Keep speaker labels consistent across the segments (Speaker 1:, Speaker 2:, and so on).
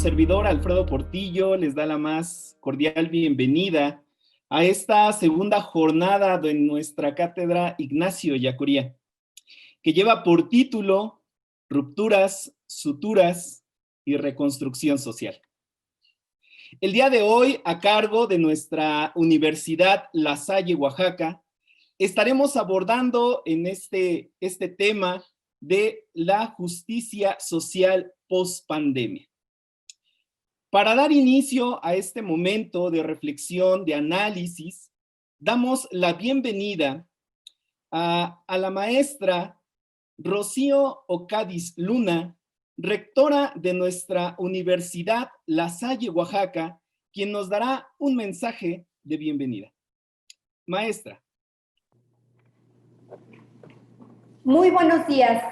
Speaker 1: servidor Alfredo Portillo les da la más cordial bienvenida a esta segunda jornada de nuestra cátedra Ignacio Ellacuría, que lleva por título Rupturas, Suturas y Reconstrucción Social. El día de hoy, a cargo de nuestra Universidad La Salle, Oaxaca, estaremos abordando en este tema de la justicia social post-pandemia. Para dar inicio a este momento de reflexión, de análisis, damos la bienvenida a la maestra Rocío Ocadiz Luna, rectora de nuestra Universidad La Salle, Oaxaca, quien nos dará un mensaje de bienvenida. Maestra.
Speaker 2: Muy buenos días.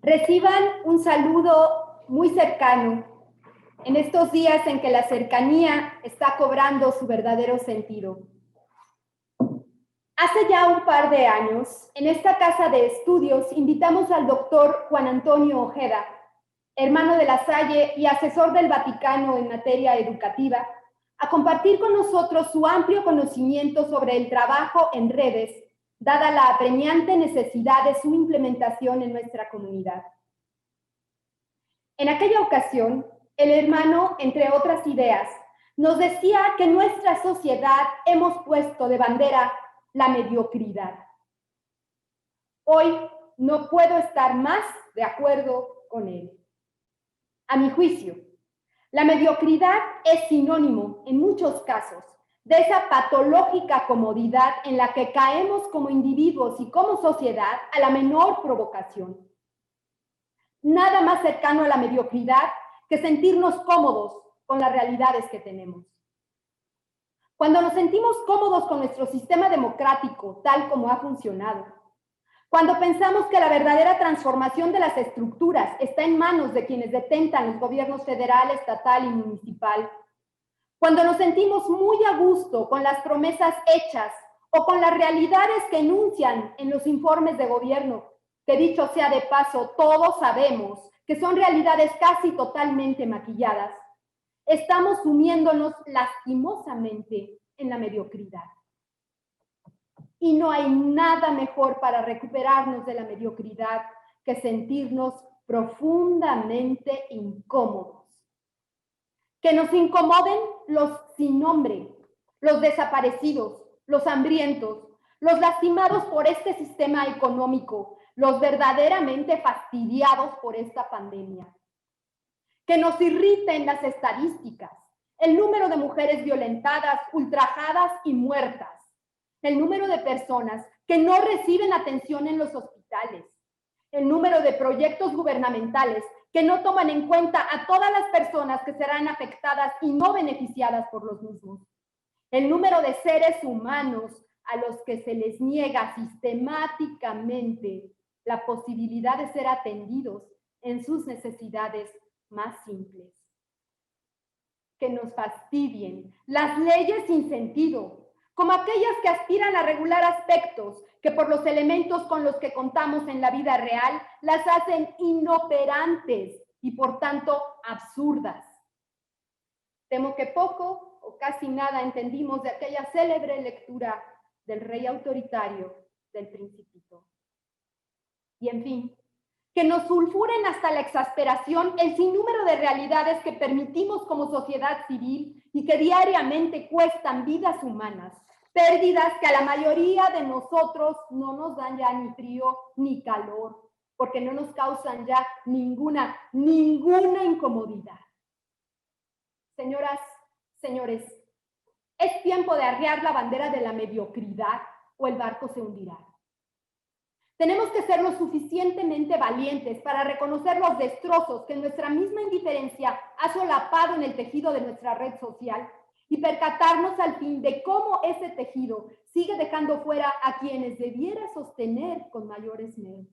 Speaker 2: Reciban un saludo muy cercano en estos días en que la cercanía está cobrando su verdadero sentido. Hace ya un par de años, en esta casa de estudios, invitamos al doctor Juan Antonio Ojeda, hermano de La Salle y asesor del Vaticano en materia educativa, a compartir con nosotros su amplio conocimiento sobre el trabajo en redes, dada la apremiante necesidad de su implementación en nuestra comunidad. En aquella ocasión, el hermano, entre otras ideas, nos decía que en nuestra sociedad hemos puesto de bandera la mediocridad. Hoy no puedo estar más de acuerdo con él. A mi juicio, la mediocridad es sinónimo, en muchos casos, de esa patológica comodidad en la que caemos como individuos y como sociedad a la menor provocación. Nada más cercano a la mediocridad que sentirnos cómodos con las realidades que tenemos. Cuando nos sentimos cómodos con nuestro sistema democrático tal como ha funcionado, cuando pensamos que la verdadera transformación de las estructuras está en manos de quienes detentan los gobiernos federal, estatal y municipal, cuando nos sentimos muy a gusto con las promesas hechas o con las realidades que enuncian en los informes de gobierno, que dicho sea de paso, todos sabemos que son realidades casi totalmente maquilladas, estamos sumiéndonos lastimosamente en la mediocridad. Y no hay nada mejor para recuperarnos de la mediocridad que sentirnos profundamente incómodos. Que nos incomoden los sin nombre, los desaparecidos, los hambrientos, los lastimados por este sistema económico, los verdaderamente fastidiados por esta pandemia. Que nos irriten las estadísticas, el número de mujeres violentadas, ultrajadas y muertas, el número de personas que no reciben atención en los hospitales, el número de proyectos gubernamentales que no toman en cuenta a todas las personas que serán afectadas y no beneficiadas por los mismos, el número de seres humanos a los que se les niega sistemáticamente la posibilidad de ser atendidos en sus necesidades más simples. Que nos fastidien las leyes sin sentido, como aquellas que aspiran a regular aspectos que por los elementos con los que contamos en la vida real las hacen inoperantes y por tanto absurdas. Temo que poco o casi nada entendimos de aquella célebre lectura del rey autoritario del Principito. Y en fin, que nos sulfuren hasta la exasperación el sinnúmero de realidades que permitimos como sociedad civil y que diariamente cuestan vidas humanas, pérdidas que a la mayoría de nosotros no nos dan ya ni frío ni calor, porque no nos causan ya ninguna incomodidad. Señoras, señores, es tiempo de arriar la bandera de la mediocridad o el barco se hundirá. Tenemos que ser lo suficientemente valientes para reconocer los destrozos que nuestra misma indiferencia ha solapado en el tejido de nuestra red social y percatarnos al fin de cómo ese tejido sigue dejando fuera a quienes debiera sostener con mayor esmero.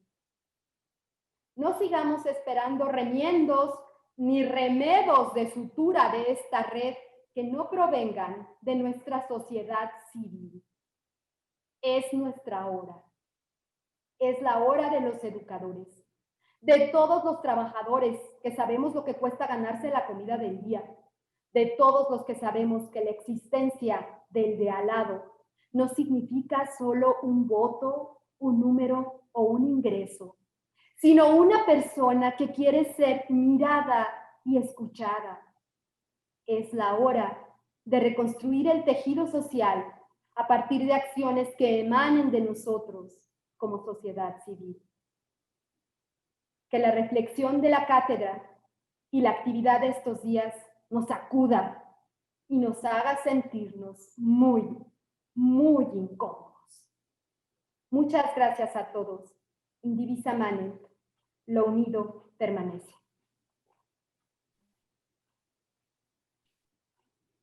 Speaker 2: No sigamos esperando remiendos ni remedos de sutura de esta red que no provengan de nuestra sociedad civil. Es nuestra hora. Es la hora de los educadores, de todos los trabajadores que sabemos lo que cuesta ganarse la comida del día, de todos los que sabemos que la existencia del de al lado no significa solo un voto, un número o un ingreso, sino una persona que quiere ser mirada y escuchada. Es la hora de reconstruir el tejido social a partir de acciones que emanen de nosotros como sociedad civil. Que la reflexión de la cátedra y la actividad de estos días nos sacuda y nos haga sentirnos muy, muy incómodos. Muchas gracias a todos. Indivisa manet, lo unido permanece.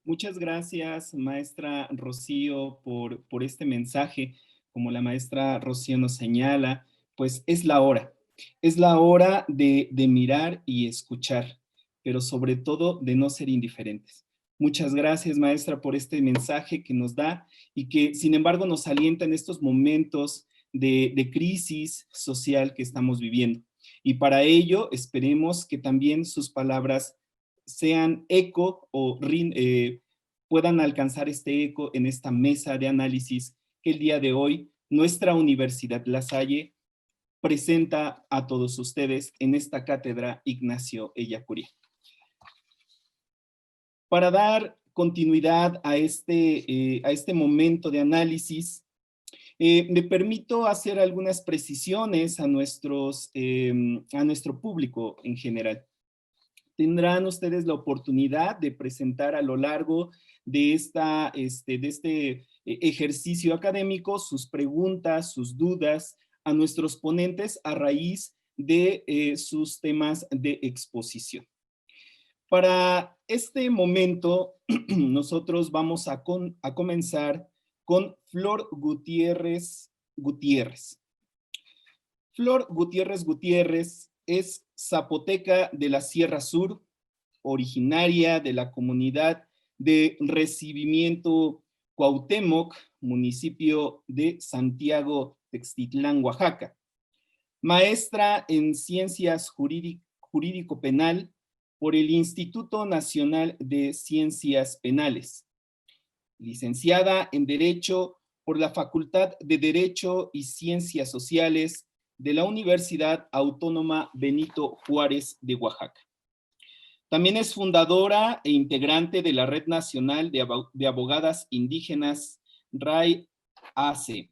Speaker 1: Muchas gracias, maestra Rocío, por este mensaje. Como la maestra Rocío nos señala, pues es la hora. Es la hora de mirar y escuchar, pero sobre todo de no ser indiferentes. Muchas gracias, maestra, por este mensaje que nos da y que, sin embargo, nos alienta en estos momentos de crisis social que estamos viviendo. Y para ello, esperemos que también sus palabras sean eco o puedan alcanzar este eco en esta mesa de análisis que el día de hoy nuestra Universidad La Salle presenta a todos ustedes en esta cátedra Ignacio Ellacuría. Para dar continuidad a este momento de análisis, me permito hacer algunas precisiones a nuestro público en general. Tendrán ustedes la oportunidad de presentar a lo largo de este ejercicio académico sus preguntas, sus dudas a nuestros ponentes a raíz de sus temas de exposición. Para este momento, nosotros vamos a comenzar con Flor Gutiérrez Gutiérrez. Flor Gutiérrez Gutiérrez es zapoteca de la Sierra Sur, originaria de la comunidad de Recibimiento Cuauhtémoc, municipio de Santiago Textitlán, Oaxaca. Maestra en Ciencias Jurídico-Penal por el Instituto Nacional de Ciencias Penales. Licenciada en Derecho por la Facultad de Derecho y Ciencias Sociales de la Universidad Autónoma Benito Juárez de Oaxaca. También es fundadora e integrante de la Red Nacional de Abogadas Indígenas, RAI-AC,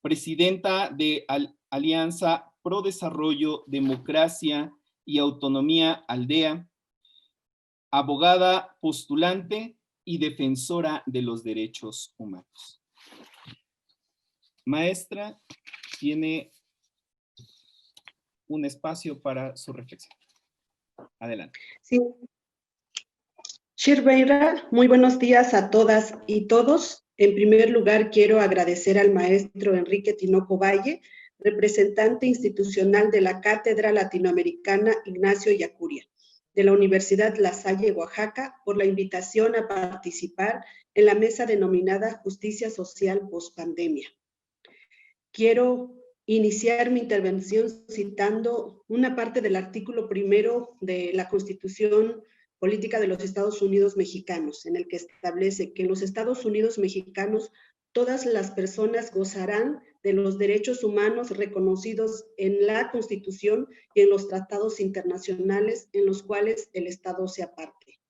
Speaker 1: presidenta de Alianza Pro Desarrollo, Democracia y Autonomía Aldea, abogada postulante y defensora de los derechos humanos. Maestra, tiene un espacio para su reflexión. Adelante.
Speaker 3: Sí. Shirbeira, muy buenos días a todas y todos. En primer lugar, quiero agradecer al maestro Enrique Tinoco Valle, representante institucional de la Cátedra Latinoamericana Ignacio Ellacuría, de la Universidad La Salle, Oaxaca, por la invitación a participar en la mesa denominada Justicia Social Postpandemia. Quiero iniciar mi intervención citando una parte del artículo 1 de la Constitución Política de los Estados Unidos Mexicanos, en el que establece que en los Estados Unidos Mexicanos todas las personas gozarán de los derechos humanos reconocidos en la Constitución y en los tratados internacionales en los cuales el Estado sea parte.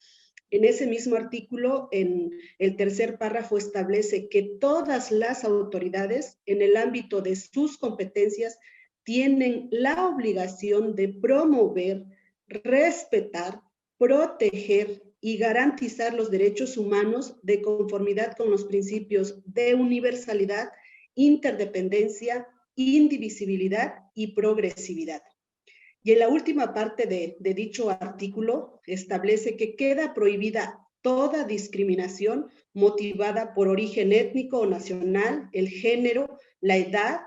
Speaker 3: En ese mismo artículo, en el tercer párrafo, establece que todas las autoridades, en el ámbito de sus competencias, tienen la obligación de promover, respetar, proteger y garantizar los derechos humanos de conformidad con los principios de universalidad, interdependencia, indivisibilidad y progresividad. Y en la última parte de dicho artículo establece que queda prohibida toda discriminación motivada por origen étnico o nacional, el género, la edad,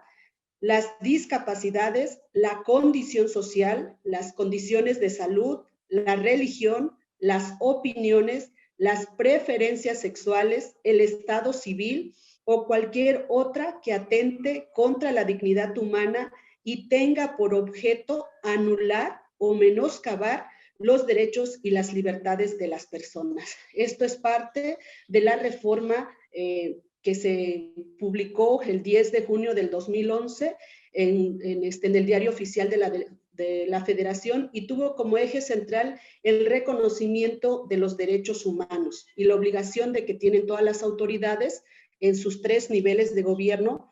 Speaker 3: las discapacidades, la condición social, las condiciones de salud, la religión, las opiniones, las preferencias sexuales, el estado civil o cualquier otra que atente contra la dignidad humana y tenga por objeto anular o menoscabar los derechos y las libertades de las personas. Esto es parte de la reforma que se publicó el 10 de junio del 2011 en el Diario Oficial de la Federación, y tuvo como eje central el reconocimiento de los derechos humanos y la obligación de que tienen todas las autoridades en sus 3 niveles de gobierno,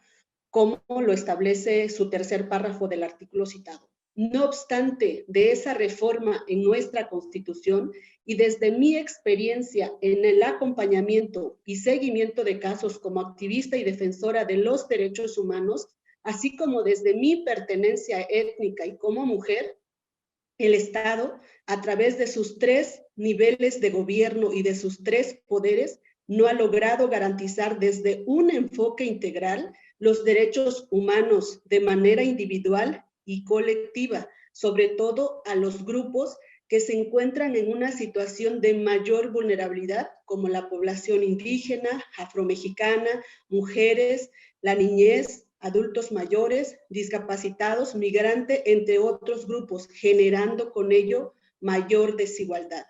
Speaker 3: como lo establece su tercer párrafo del artículo citado. No obstante, de esa reforma en nuestra Constitución y desde mi experiencia en el acompañamiento y seguimiento de casos como activista y defensora de los derechos humanos, así como desde mi pertenencia étnica y como mujer, el Estado, a través de sus 3 niveles de gobierno y de sus 3 poderes, no ha logrado garantizar desde un enfoque integral los derechos humanos de manera individual y colectiva, sobre todo a los grupos que se encuentran en una situación de mayor vulnerabilidad, como la población indígena, afromexicana, mujeres, la niñez, adultos mayores, discapacitados, migrantes, entre otros grupos, generando con ello mayor desigualdad.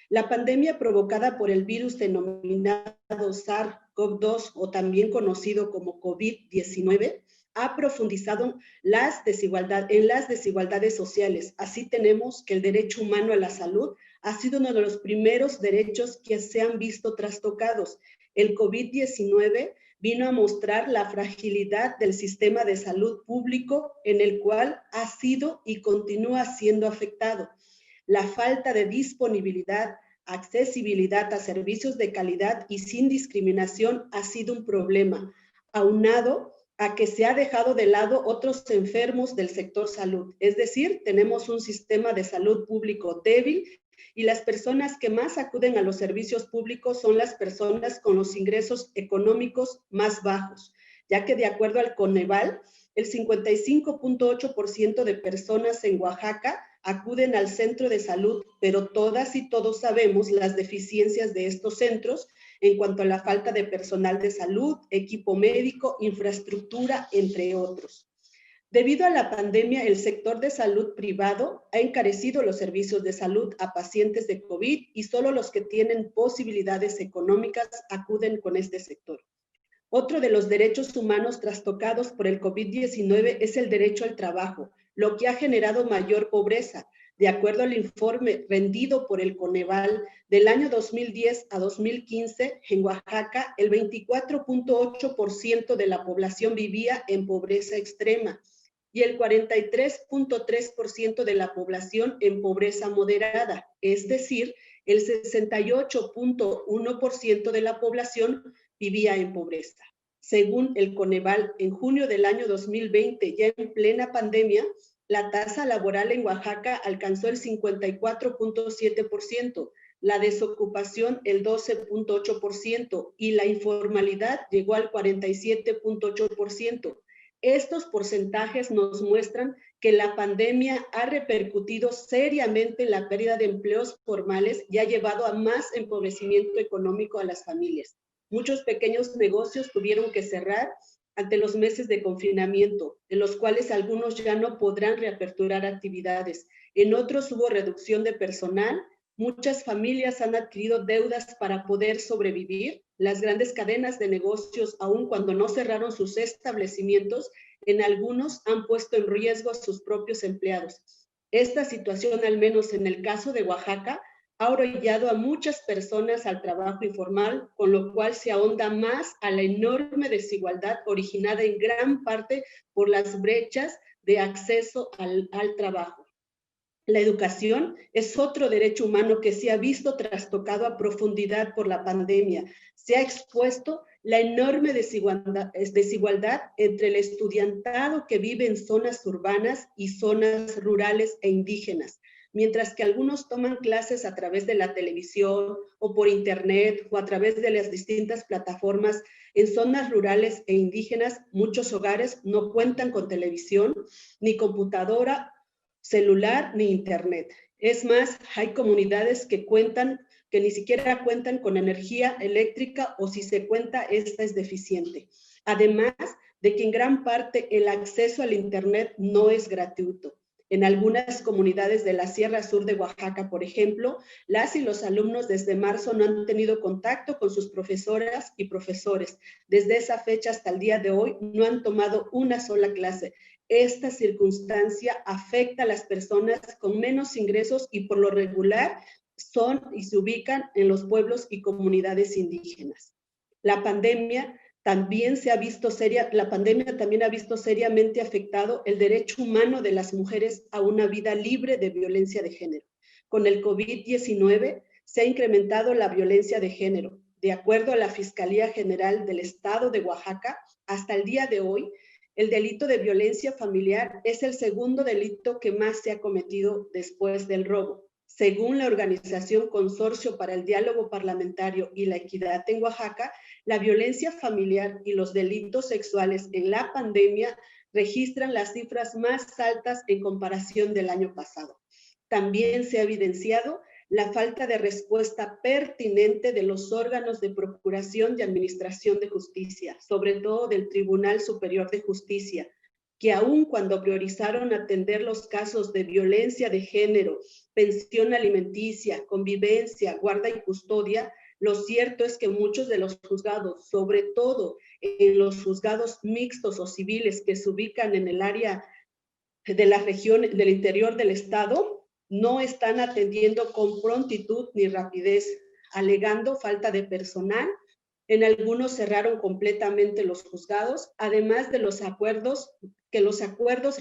Speaker 3: La pandemia provocada por el virus denominado SARS-CoV-2, o también conocido como COVID-19, ha profundizado en las desigualdades sociales. Así tenemos que el derecho humano a la salud ha sido uno de los primeros derechos que se han visto trastocados. El COVID-19 vino a mostrar la fragilidad del sistema de salud público, en el cual ha sido y continúa siendo afectado. La falta de disponibilidad, accesibilidad a servicios de calidad y sin discriminación ha sido un problema, aunado a que se ha dejado de lado otros enfermos del sector salud. Es decir, tenemos un sistema de salud público débil y las personas que más acuden a los servicios públicos son las personas con los ingresos económicos más bajos, ya que de acuerdo al Coneval, el 55.8% de personas en Oaxaca acuden al centro de salud, pero todas y todos sabemos las deficiencias de estos centros en cuanto a la falta de personal de salud, equipo médico, infraestructura, entre otros. Debido a la pandemia, el sector de salud privado ha encarecido los servicios de salud a pacientes de COVID y solo los que tienen posibilidades económicas acuden con este sector. Otro de los derechos humanos trastocados por el COVID-19 es el derecho al trabajo, lo que ha generado mayor pobreza. De acuerdo al informe rendido por el Coneval, del año 2010 a 2015, en Oaxaca, el 24.8% de la población vivía en pobreza extrema y el 43.3% de la población en pobreza moderada, es decir, el 68.1% de la población vivía en pobreza. Según el Coneval, en junio del año 2020, ya en plena pandemia, la tasa laboral en Oaxaca alcanzó el 54.7%, la desocupación el 12.8% y la informalidad llegó al 47.8%. Estos porcentajes nos muestran que la pandemia ha repercutido seriamente en la pérdida de empleos formales y ha llevado a más empobrecimiento económico a las familias. Muchos pequeños negocios tuvieron que cerrar ante los meses de confinamiento, en los cuales algunos ya no podrán reaperturar actividades. En otros hubo reducción de personal. Muchas familias han adquirido deudas para poder sobrevivir. Las grandes cadenas de negocios, aun cuando no cerraron sus establecimientos, en algunos han puesto en riesgo a sus propios empleados. Esta situación, al menos en el caso de Oaxaca, ha orillado a muchas personas al trabajo informal, con lo cual se ahonda más a la enorme desigualdad originada en gran parte por las brechas de acceso al trabajo. La educación es otro derecho humano que se ha visto trastocado a profundidad por la pandemia. Se ha expuesto la enorme desigualdad entre el estudiantado que vive en zonas urbanas y zonas rurales e indígenas. Mientras que algunos toman clases a través de la televisión o por internet o a través de las distintas plataformas en zonas rurales e indígenas, muchos hogares no cuentan con televisión, ni computadora, celular, ni internet. Es más, hay comunidades que ni siquiera cuentan con energía eléctrica o si se cuenta, esta es deficiente. Además de que en gran parte el acceso al internet no es gratuito. En algunas comunidades de la Sierra Sur de Oaxaca, por ejemplo, las y los alumnos desde marzo no han tenido contacto con sus profesoras y profesores. Desde esa fecha hasta el día de hoy no han tomado una sola clase. Esta circunstancia afecta a las personas con menos ingresos y por lo regular son y se ubican en los pueblos y comunidades indígenas. La pandemia también ha visto seriamente afectado el derecho humano de las mujeres a una vida libre de violencia de género. Con el COVID-19 se ha incrementado la violencia de género. De acuerdo a la Fiscalía General del Estado de Oaxaca, hasta el día de hoy, el delito de violencia familiar es el segundo delito que más se ha cometido después del robo. Según la organización Consorcio para el Diálogo Parlamentario y la Equidad en Oaxaca, la violencia familiar y los delitos sexuales en la pandemia registran las cifras más altas en comparación del año pasado. También se ha evidenciado la falta de respuesta pertinente de los órganos de procuración y administración de justicia, sobre todo del Tribunal Superior de Justicia, que aun cuando priorizaron atender los casos de violencia de género, pensión alimenticia, convivencia, guarda y custodia, lo cierto es que muchos de los juzgados, sobre todo en los juzgados mixtos o civiles que se ubican en el área de la región del interior del estado, no están atendiendo con prontitud ni rapidez, alegando falta de personal. En algunos cerraron completamente los juzgados, además de los acuerdos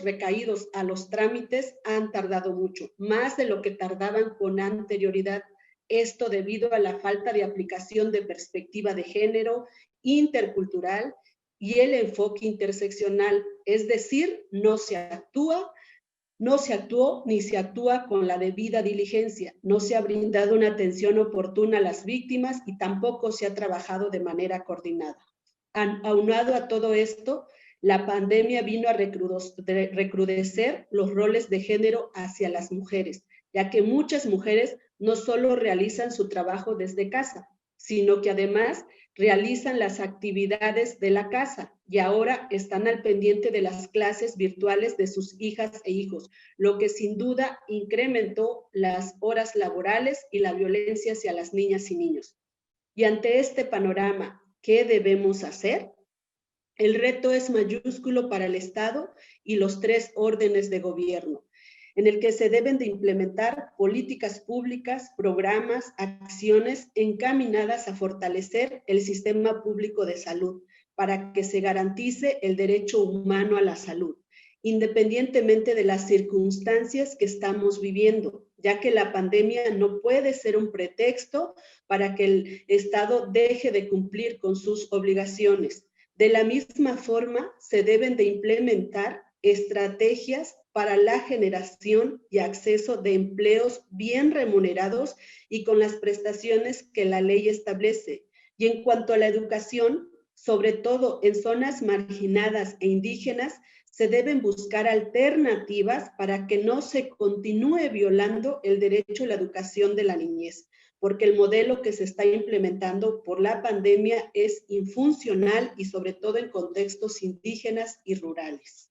Speaker 3: recaídos a los trámites han tardado mucho, más de lo que tardaban con anterioridad. Esto debido a la falta de aplicación de perspectiva de género, intercultural y el enfoque interseccional, es decir, no se actuó ni se actúa con la debida diligencia, no se ha brindado una atención oportuna a las víctimas y tampoco se ha trabajado de manera coordinada. Aunado a todo esto, la pandemia vino a recrudecer los roles de género hacia las mujeres, ya que muchas mujeres no solo realizan su trabajo desde casa, sino que además realizan las actividades de la casa y ahora están al pendiente de las clases virtuales de sus hijas e hijos, lo que sin duda incrementó las horas laborales y la violencia hacia las niñas y niños. Y ante este panorama, ¿qué debemos hacer? El reto es mayúsculo para el Estado y los tres órdenes de gobierno, en el que se deben de implementar políticas públicas, programas, acciones encaminadas a fortalecer el sistema público de salud para que se garantice el derecho humano a la salud, independientemente de las circunstancias que estamos viviendo, ya que la pandemia no puede ser un pretexto para que el Estado deje de cumplir con sus obligaciones. De la misma forma, se deben de implementar estrategias para la generación y acceso de empleos bien remunerados y con las prestaciones que la ley establece. Y en cuanto a la educación, sobre todo en zonas marginadas e indígenas, se deben buscar alternativas para que no se continúe violando el derecho a la educación de la niñez, porque el modelo que se está implementando por la pandemia es infuncional y sobre todo en contextos indígenas y rurales.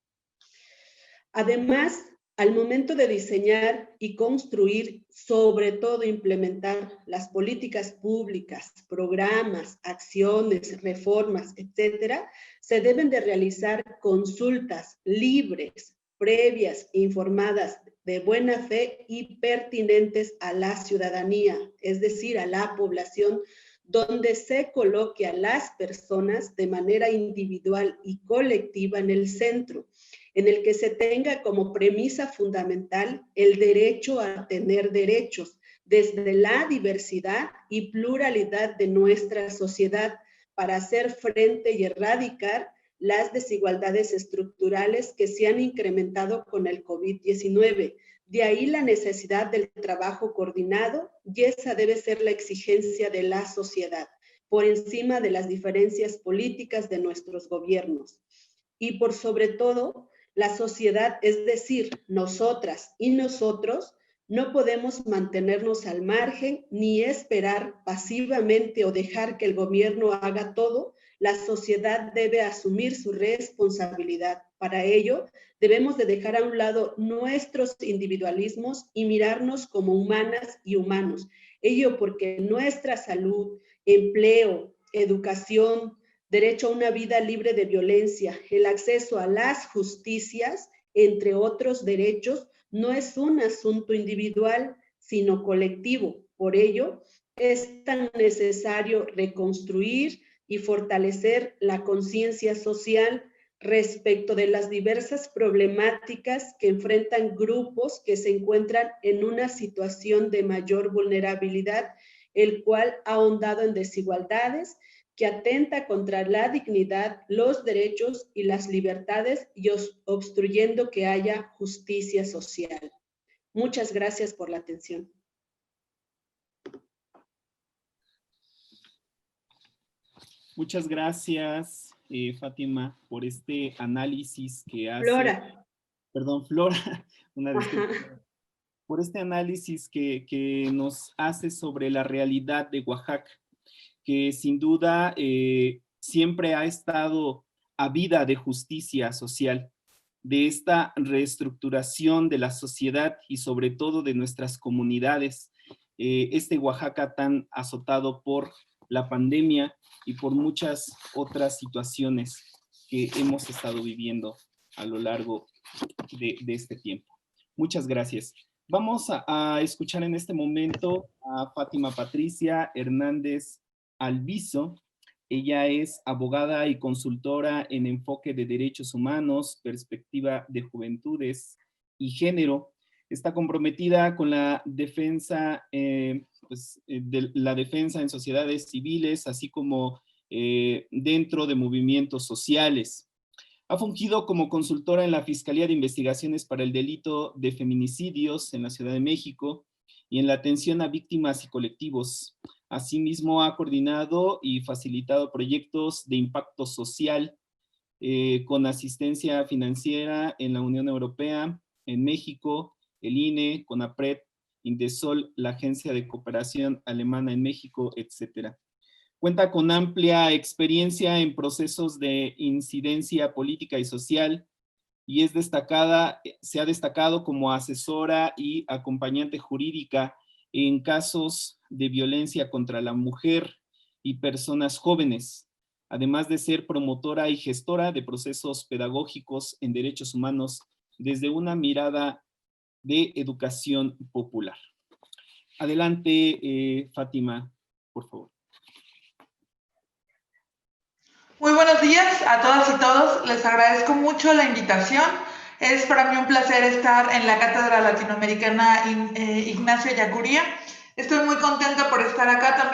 Speaker 3: Además, al momento de diseñar y construir, sobre todo implementar las políticas públicas, programas, acciones, reformas, etcétera, se deben de realizar consultas libres, previas e informadas de buena fe y pertinentes a la ciudadanía, es decir, a la población, donde se coloque a las personas de manera individual y colectiva en el centro, en el que se tenga como premisa fundamental el derecho a tener derechos desde la diversidad y pluralidad de nuestra sociedad para hacer frente y erradicar las desigualdades estructurales que se han incrementado con el COVID-19. De ahí la necesidad del trabajo coordinado y esa debe ser la exigencia de la sociedad, por encima de las diferencias políticas de nuestros gobiernos. Y por sobre todo, la sociedad, es decir, nosotras y nosotros, no podemos mantenernos al margen ni esperar pasivamente o dejar que el gobierno haga todo. la sociedad debe asumir su responsabilidad. Para ello, debemos de dejar a un lado nuestros individualismos y mirarnos como humanas y humanos. Ello porque nuestra salud, empleo, educación, derecho a una vida libre de violencia, el acceso a las justicias, entre otros derechos, no es un asunto individual, sino colectivo. Por ello, es tan necesario reconstruir y fortalecer la conciencia social respecto de las diversas problemáticas que enfrentan grupos que se encuentran en una situación de mayor vulnerabilidad, el cual ha ahondado en desigualdades que atenta contra la dignidad, los derechos y las libertades y obstruyendo que haya justicia social. Muchas gracias por la atención.
Speaker 1: Muchas gracias, Fátima, por este análisis que hace.
Speaker 3: Flora.
Speaker 1: Perdón, Flora, una disculpa. Por este análisis que nos hace sobre la realidad de Oaxaca, que sin duda siempre ha estado ávida de justicia social, de esta reestructuración de la sociedad y sobre todo de nuestras comunidades. Este Oaxaca tan azotado por la pandemia y por muchas otras situaciones que hemos estado viviendo a lo largo de este tiempo. Muchas gracias. Vamos a escuchar en este momento a Fátima Patricia Hernández Alviso. Ella es abogada y consultora en enfoque de derechos humanos, perspectiva de juventudes y género. Está comprometida con la defensa, de la defensa en sociedades civiles, así como dentro de movimientos sociales. Ha fungido como consultora en la Fiscalía de Investigaciones para el Delito de Feminicidios en la Ciudad de México y en la atención a víctimas y colectivos. Asimismo, ha coordinado y facilitado proyectos de impacto social con asistencia financiera en la Unión Europea, en México, el INE, CONAPRED, Indesol, la Agencia de Cooperación Alemana en México, etc. Cuenta con amplia experiencia en procesos de incidencia política y social y se ha destacado como asesora y acompañante jurídica en casos de violencia contra la mujer y personas jóvenes, además de ser promotora y gestora de procesos pedagógicos en derechos humanos desde una mirada de educación popular. Adelante, Fátima, por favor.
Speaker 4: Muy buenos días a todas y todos. Les agradezco mucho la invitación. Es para mí un placer estar en la Cátedra Latinoamericana Ignacio Ellacuría. Estoy muy contenta por estar acá,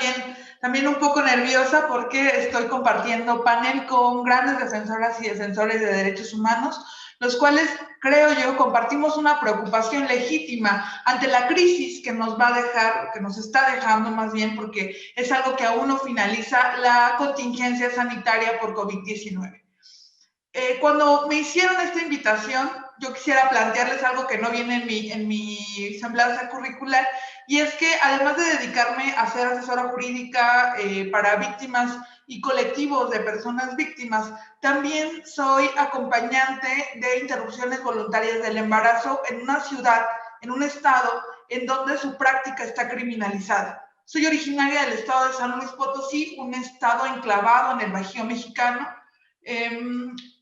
Speaker 4: también un poco nerviosa porque estoy compartiendo panel con grandes defensoras y defensores de derechos humanos, los cuales, creo yo, compartimos una preocupación legítima ante la crisis que nos va a dejar, que nos está dejando más bien, porque es algo que aún no finaliza, la contingencia sanitaria por COVID-19. Cuando me hicieron esta invitación, yo quisiera plantearles algo que no viene en mi semblanza curricular, y es que además de dedicarme a ser asesora jurídica para víctimas y colectivos de personas víctimas, también soy acompañante de interrupciones voluntarias del embarazo en una ciudad, en un estado en donde su práctica está criminalizada. Soy originaria del estado de San Luis Potosí, un estado enclavado en el Bajío mexicano.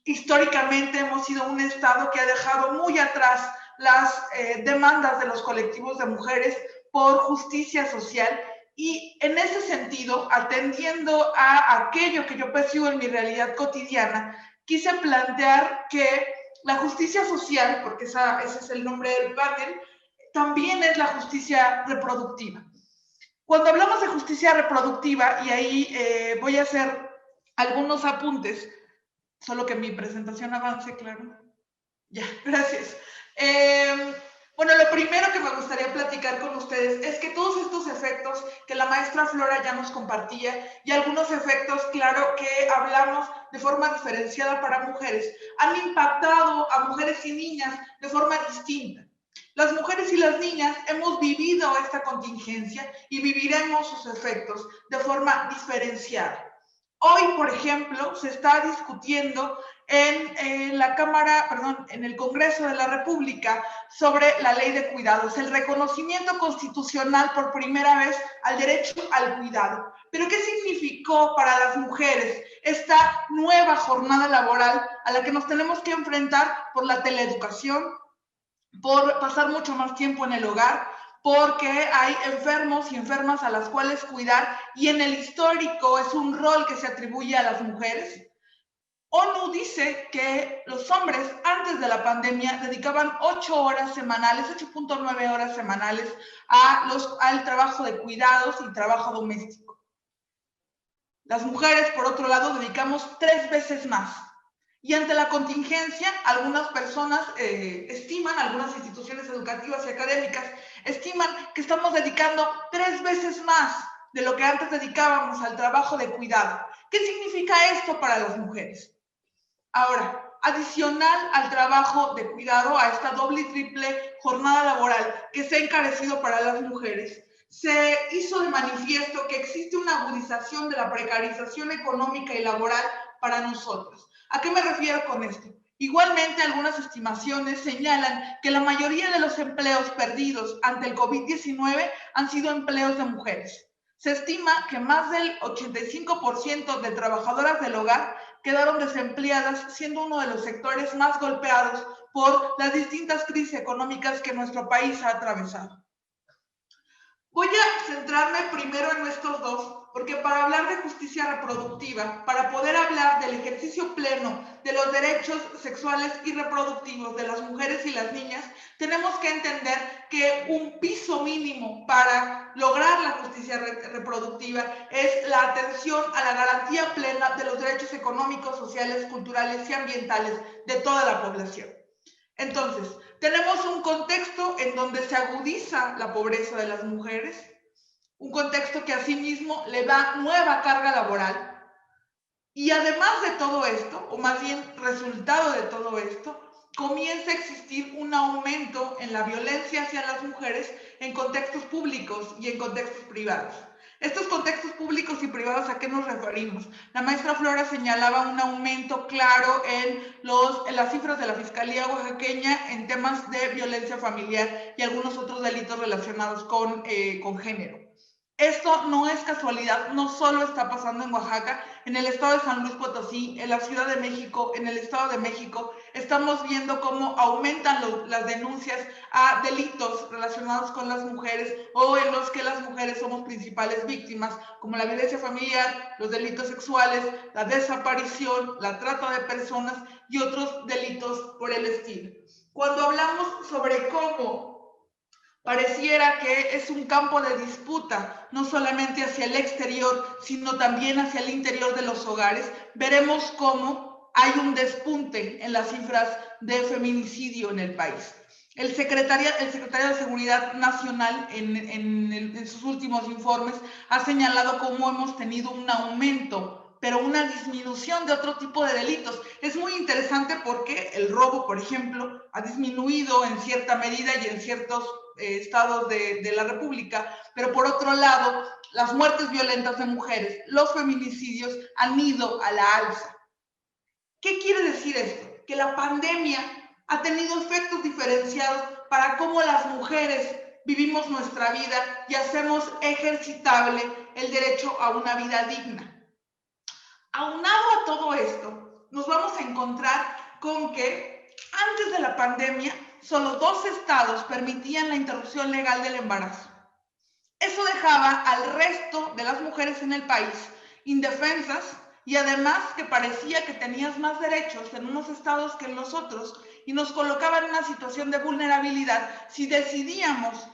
Speaker 4: Históricamente hemos sido un estado que ha dejado muy atrás las demandas de los colectivos de mujeres por justicia social, y en ese sentido, atendiendo a aquello que yo percibo en mi realidad cotidiana, quise plantear que la justicia social, porque ese es el nombre del panel, también es la justicia reproductiva. Cuando hablamos de justicia reproductiva, y ahí voy a hacer algunos apuntes, solo que mi presentación avance, claro. Ya, gracias. Bueno, lo primero que me gustaría platicar con ustedes es que todos estos efectos que la maestra Flora ya nos compartía, y algunos efectos, claro, que hablamos de forma diferenciada para mujeres, han impactado a mujeres y niñas de forma distinta. Las mujeres y las niñas hemos vivido esta contingencia y viviremos sus efectos de forma diferenciada. Hoy, por ejemplo, se está discutiendo en el Congreso de la República sobre la ley de cuidados, el reconocimiento constitucional por primera vez al derecho al cuidado. ¿Pero qué significó para las mujeres esta nueva jornada laboral a la que nos tenemos que enfrentar por la teleeducación, por pasar mucho más tiempo en el hogar, porque hay enfermos y enfermas a las cuales cuidar, y en el histórico es un rol que se atribuye a las mujeres? ONU dice que los hombres antes de la pandemia dedicaban 8 horas semanales, 8.9 horas semanales al trabajo de cuidados y trabajo doméstico. Las mujeres, por otro lado, dedicamos 3 veces más. Y ante la contingencia, algunas personas estiman, algunas instituciones educativas y académicas estiman que estamos dedicando 3 veces más de lo que antes dedicábamos al trabajo de cuidado. ¿Qué significa esto para las mujeres? Ahora, adicional al trabajo de cuidado, a esta doble y triple jornada laboral que se ha encarecido para las mujeres, se hizo de manifiesto que existe una agudización de la precarización económica y laboral para nosotros. ¿A qué me refiero con esto? Igualmente, algunas estimaciones señalan que la mayoría de los empleos perdidos ante el COVID-19 han sido empleos de mujeres. Se estima que más del 85% de trabajadoras del hogar quedaron desempleadas, siendo uno de los sectores más golpeados por las distintas crisis económicas que nuestro país ha atravesado. Voy a centrarme primero en estos dos, porque para hablar de justicia reproductiva, para poder hablar del ejercicio pleno de los derechos sexuales y reproductivos de las mujeres y las niñas, tenemos que entender que un piso mínimo para lograr la justicia reproductiva es la atención a la garantía plena de los derechos económicos, sociales, culturales y ambientales de toda la población. Entonces, tenemos un contexto en donde se agudiza la pobreza de las mujeres, un contexto que asimismo le da nueva carga laboral, y además de todo esto, o más bien resultado de todo esto, comienza a existir un aumento en la violencia hacia las mujeres en contextos públicos y en contextos privados. Estos contextos públicos y privados, ¿a qué nos referimos? La maestra Flora señalaba un aumento claro en las cifras de la Fiscalía Oaxaqueña en temas de violencia familiar y algunos otros delitos relacionados con género. Esto no es casualidad, no solo está pasando en Oaxaca, en el estado de San Luis Potosí, en la Ciudad de México, en el Estado de México, estamos viendo cómo aumentan las denuncias a delitos relacionados con las mujeres o en los que las mujeres somos principales víctimas, como la violencia familiar, los delitos sexuales, la desaparición, la trata de personas y otros delitos por el estilo. Cuando hablamos sobre cómo pareciera que es un campo de disputa, no solamente hacia el exterior, sino también hacia el interior de los hogares, veremos cómo hay un despunte en las cifras de feminicidio en el país. El secretario de Seguridad Nacional en sus últimos informes ha señalado cómo hemos tenido un aumento, pero una disminución de otro tipo de delitos. Es muy interesante porque el robo, por ejemplo, ha disminuido en cierta medida y en ciertos estados de la República, pero por otro lado, las muertes violentas de mujeres, los feminicidios han ido a la alza. ¿Qué quiere decir esto? Que la pandemia ha tenido efectos diferenciados para cómo las mujeres vivimos nuestra vida y hacemos ejercitable el derecho a una vida digna. Aunado a todo esto, nos vamos a encontrar con que antes de la pandemia, solo 2 estados permitían la interrupción legal del embarazo. Eso dejaba al resto de las mujeres en el país indefensas y además que parecía que tenías más derechos en unos estados que en los otros y nos colocaba en una situación de vulnerabilidad si decidíamos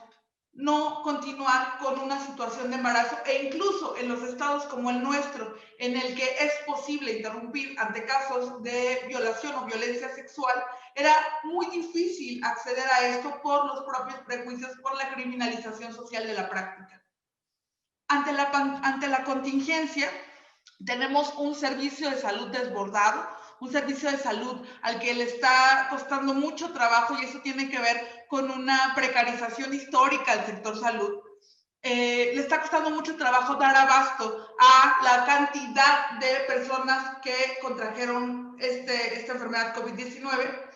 Speaker 4: no continuar con una situación de embarazo e incluso en los estados como el nuestro, en el que es posible interrumpir ante casos de violación o violencia sexual, era muy difícil acceder a esto por los propios prejuicios, por la criminalización social de la práctica. Ante la contingencia, tenemos un servicio de salud desbordado, un servicio de salud al que le está costando mucho trabajo y eso tiene que ver con una precarización histórica del sector salud. le está costando mucho trabajo dar abasto a la cantidad de personas que contrajeron esta enfermedad COVID-19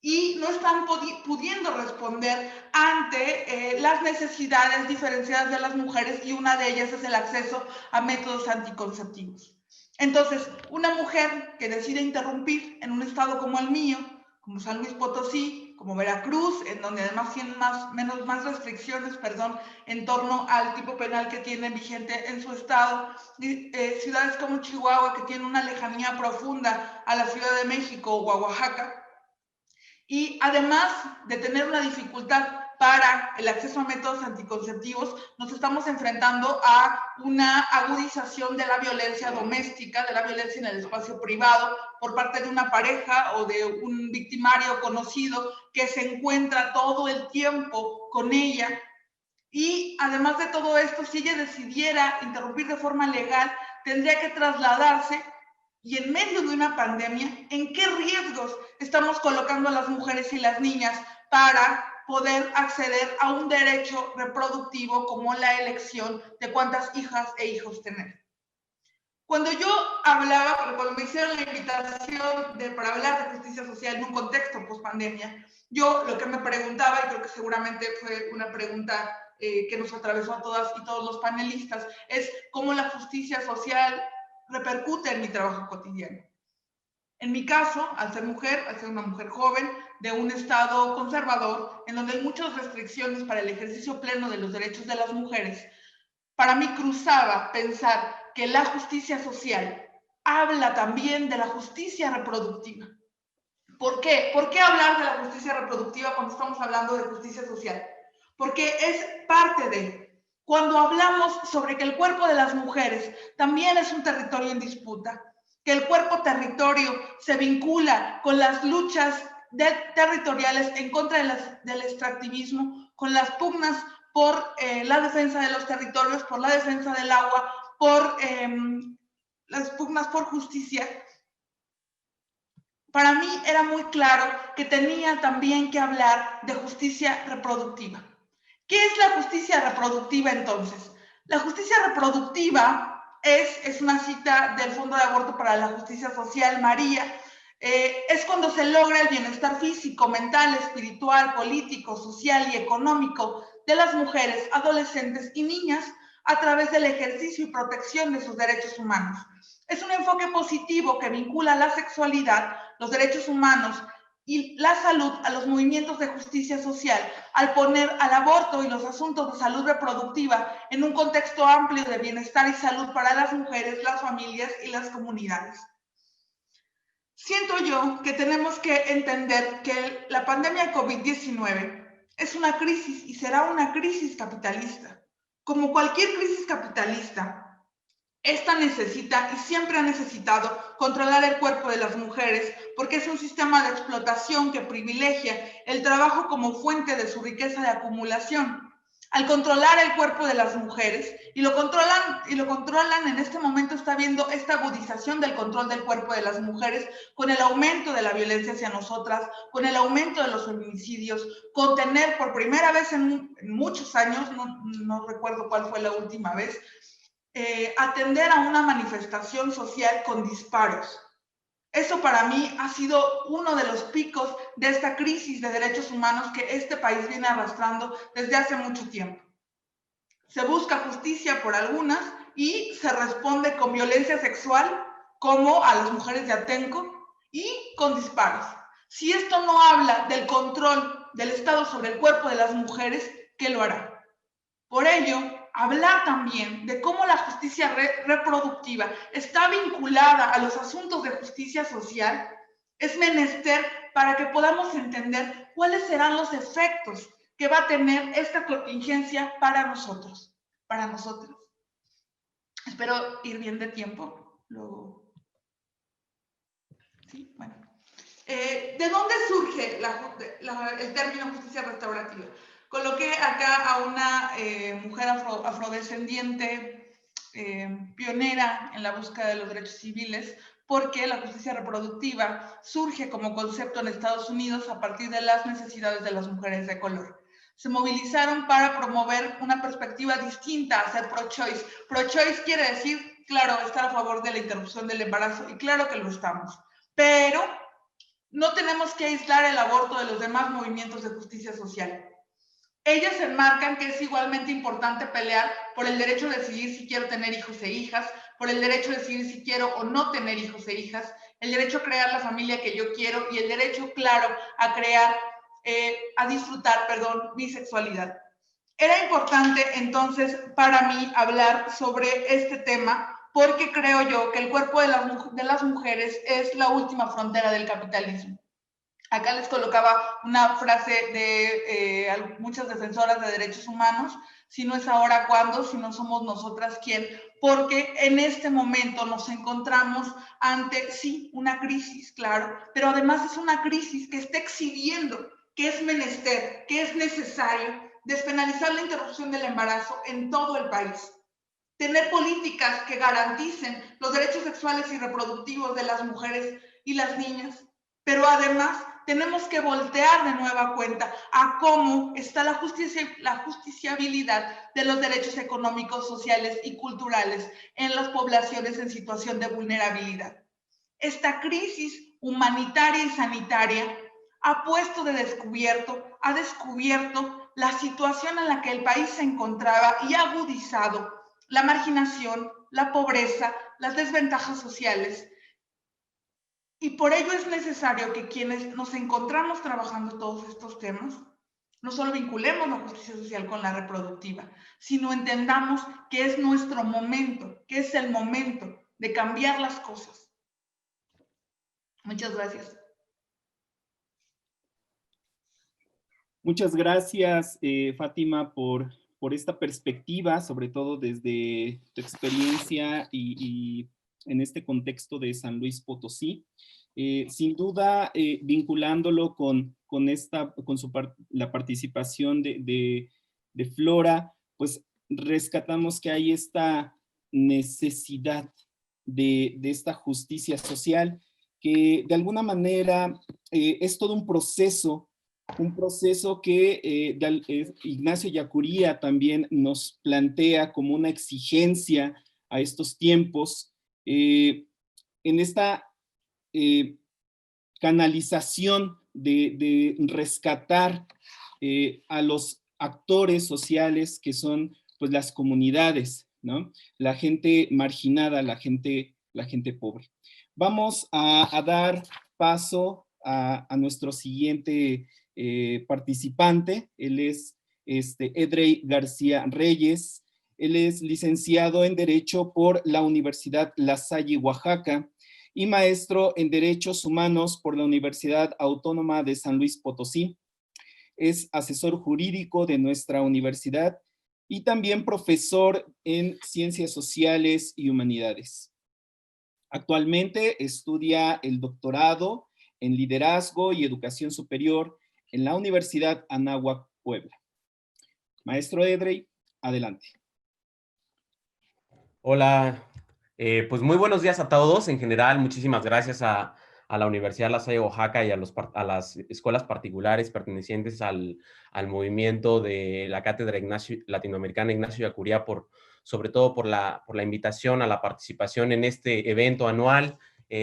Speaker 4: y no están pudiendo responder ante las necesidades diferenciadas de las mujeres, y una de ellas es el acceso a métodos anticonceptivos. Entonces, una mujer que decide interrumpir en un estado como el mío, como San Luis Potosí, como Veracruz, en donde además tienen más restricciones, en torno al tipo penal que tienen vigente en su estado, ciudades como Chihuahua, que tienen una lejanía profunda a la Ciudad de México o a Oaxaca, y además de tener una dificultad para el acceso a métodos anticonceptivos, nos estamos enfrentando a una agudización de la violencia doméstica, de la violencia en el espacio privado, por parte de una pareja o de un victimario conocido que se encuentra todo el tiempo con ella. Y además de todo esto, si ella decidiera interrumpir de forma legal, tendría que trasladarse. Y en medio de una pandemia, ¿en qué riesgos estamos colocando a las mujeres y las niñas para poder acceder a un derecho reproductivo como la elección de cuántas hijas e hijos tener? Cuando yo hablaba, cuando me hicieron la invitación para hablar de justicia social en un contexto post-pandemia, yo lo que me preguntaba, y creo que seguramente fue una pregunta que nos atravesó a todas y todos los panelistas, es cómo la justicia social repercute en mi trabajo cotidiano. En mi caso, al ser mujer, al ser una mujer joven, de un estado conservador, en donde hay muchas restricciones para el ejercicio pleno de los derechos de las mujeres, para mí cruzaba pensar que la justicia social habla también de la justicia reproductiva. ¿Por qué? ¿Por qué hablar de la justicia reproductiva cuando estamos hablando de justicia social? Porque es parte de... Cuando hablamos sobre que el cuerpo de las mujeres también es un territorio en disputa, que el cuerpo territorio se vincula con las luchas territoriales en contra del extractivismo, con las pugnas por la defensa de los territorios, por la defensa del agua, por las pugnas por justicia, para mí era muy claro que tenía también que hablar de justicia reproductiva. ¿Qué es la justicia reproductiva entonces? La justicia reproductiva es una cita del Fondo de Aborto para la Justicia Social, María, es cuando se logra el bienestar físico, mental, espiritual, político, social y económico de las mujeres, adolescentes y niñas a través del ejercicio y protección de sus derechos humanos. Es un enfoque positivo que vincula la sexualidad, los derechos humanos y la salud a los movimientos de justicia social, al poner al aborto y los asuntos de salud reproductiva en un contexto amplio de bienestar y salud para las mujeres, las familias y las comunidades. Siento yo que tenemos que entender que la pandemia COVID-19 es una crisis y será una crisis capitalista. Como cualquier crisis capitalista, esta necesita y siempre ha necesitado controlar el cuerpo de las mujeres porque es un sistema de explotación que privilegia el trabajo como fuente de su riqueza de acumulación. Al controlar el cuerpo de las mujeres, y lo controlan, en este momento está habiendo esta agudización del control del cuerpo de las mujeres con el aumento de la violencia hacia nosotras, con el aumento de los feminicidios, con tener por primera vez en muchos años, no recuerdo cuál fue la última vez, atender a una manifestación social con disparos. Eso para mí ha sido uno de los picos de esta crisis de derechos humanos que este país viene arrastrando desde hace mucho tiempo. Se busca justicia por algunas y se responde con violencia sexual, como a las mujeres de Atenco, y con disparos. Si esto no habla del control del Estado sobre el cuerpo de las mujeres, ¿qué lo hará? Por ello, hablar también de cómo la justicia reproductiva está vinculada a los asuntos de justicia social es menester para que podamos entender cuáles serán los efectos que va a tener esta contingencia para nosotros, para nosotros. Espero ir bien de tiempo. Sí, bueno. ¿De dónde surge el término justicia restaurativa? Coloqué acá a una mujer afrodescendiente pionera en la búsqueda de los derechos civiles, porque la justicia reproductiva surge como concepto en Estados Unidos a partir de las necesidades de las mujeres de color. Se movilizaron para promover una perspectiva distinta a ser pro-choice. Pro-choice quiere decir, claro, estar a favor de la interrupción del embarazo, y claro que lo estamos, pero no tenemos que aislar el aborto de los demás movimientos de justicia social. Ellas enmarcan que es igualmente importante pelear por el derecho de decidir si quiero tener hijos e hijas, por el derecho de decidir si quiero o no tener hijos e hijas, el derecho a crear la familia que yo quiero y el derecho, claro, a crear, a disfrutar, mi sexualidad. Era importante entonces para mí hablar sobre este tema porque creo yo que el cuerpo de las mujeres es la última frontera del capitalismo. Acá les colocaba una frase de muchas defensoras de derechos humanos: si no es ahora, ¿cuándo? Si no somos nosotras, ¿quién? Porque en este momento nos encontramos ante, sí, una crisis, claro, pero además es una crisis que está exhibiendo que es menester, que es necesario despenalizar la interrupción del embarazo en todo el país. Tener políticas que garanticen los derechos sexuales y reproductivos de las mujeres y las niñas, pero además tenemos que voltear de nueva cuenta a cómo está la justiciabilidad de los derechos económicos, sociales y culturales en las poblaciones en situación de vulnerabilidad. Esta crisis humanitaria y sanitaria ha descubierto la situación en la que el país se encontraba y ha agudizado la marginación, la pobreza, las desventajas sociales. Y por ello es necesario que quienes nos encontramos trabajando todos estos temas, no solo vinculemos la justicia social con la reproductiva, sino entendamos que es nuestro momento, que es el momento de cambiar las cosas. Muchas gracias.
Speaker 1: Muchas gracias, Fátima, por esta perspectiva, sobre todo desde tu experiencia y en este contexto de San Luis Potosí. Sin duda, vinculándolo con la participación de Flora, pues rescatamos que hay esta necesidad de esta justicia social, que de alguna manera es todo un proceso que Ignacio Ellacuría también nos plantea como una exigencia a estos tiempos, en esta canalización de rescatar a los actores sociales que son pues las comunidades, ¿no? La gente marginada, la gente pobre. Vamos a dar paso a nuestro siguiente participante. Él es Edrey García Reyes. Él es licenciado en Derecho por la Universidad La Salle, Oaxaca, y maestro en Derechos Humanos por la Universidad Autónoma de San Luis Potosí. Es asesor jurídico de nuestra universidad y también profesor en Ciencias Sociales y Humanidades. Actualmente estudia el doctorado en Liderazgo y Educación Superior en la Universidad Anáhuac, Puebla. Maestro Edrey, adelante.
Speaker 5: Hola, pues muy buenos días a todos. En general, muchísimas gracias a la Universidad La Salle, Oaxaca, y a las escuelas particulares pertenecientes al movimiento de la Cátedra Latinoamericana Ignacio Ellacuría, sobre todo por la invitación a la participación en este evento anual.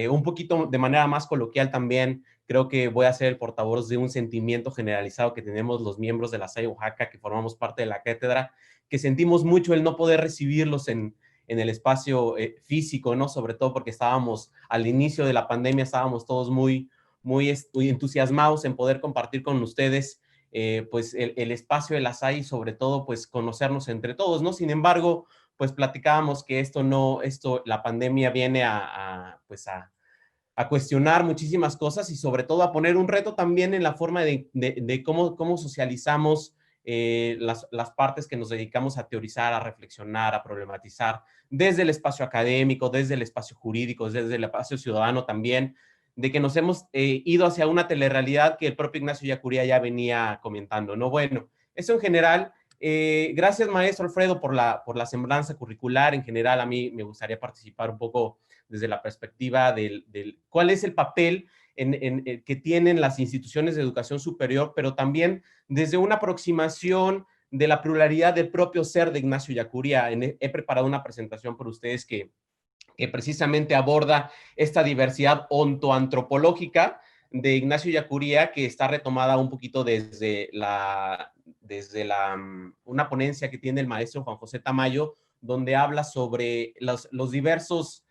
Speaker 5: Un poquito de manera más coloquial también, creo que voy a ser el portavoz de un sentimiento generalizado que tenemos los miembros de La Salle, Oaxaca, que formamos parte de la cátedra, que sentimos mucho el no poder recibirlos en el espacio físico, ¿no? Sobre todo porque estábamos, al inicio de la pandemia, estábamos todos muy entusiasmados en poder compartir con ustedes, pues, el espacio de La Salle y sobre todo, pues, conocernos entre todos, ¿no? Sin embargo, pues, platicábamos que la pandemia viene a cuestionar muchísimas cosas y sobre todo a poner un reto también en la forma de cómo socializamos las partes que nos dedicamos a teorizar, a reflexionar, a problematizar, desde el espacio académico, desde el espacio jurídico, desde el espacio ciudadano también, de que nos hemos ido hacia una telerrealidad que el propio Ignacio Ellacuría ya venía comentando, ¿no? Bueno, eso en general. Gracias, maestro Alfredo, por la semblanza curricular. En general, a mí me gustaría participar un poco desde la perspectiva del cuál es el papel que tienen las instituciones de educación superior, pero también desde una aproximación de la pluralidad del propio ser de Ignacio Ellacuría. He preparado una presentación por ustedes que precisamente aborda esta diversidad ontoantropológica de Ignacio Ellacuría, que está retomada un poquito desde una ponencia que tiene el maestro Juan José Tamayo, donde habla sobre los diversos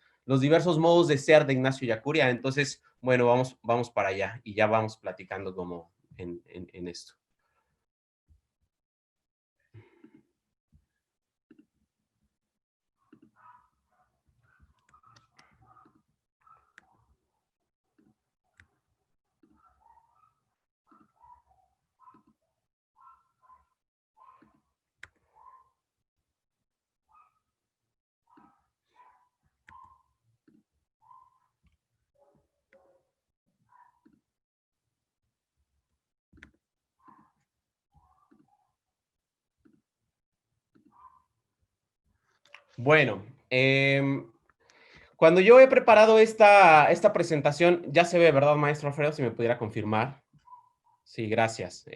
Speaker 5: modos de ser de Ignacio Ellacuría. Entonces, bueno, vamos para allá y ya vamos platicando como en esto. Bueno, cuando yo he preparado esta presentación, ya se ve, ¿verdad, maestro Alfredo? Si me pudiera confirmar. Sí, gracias.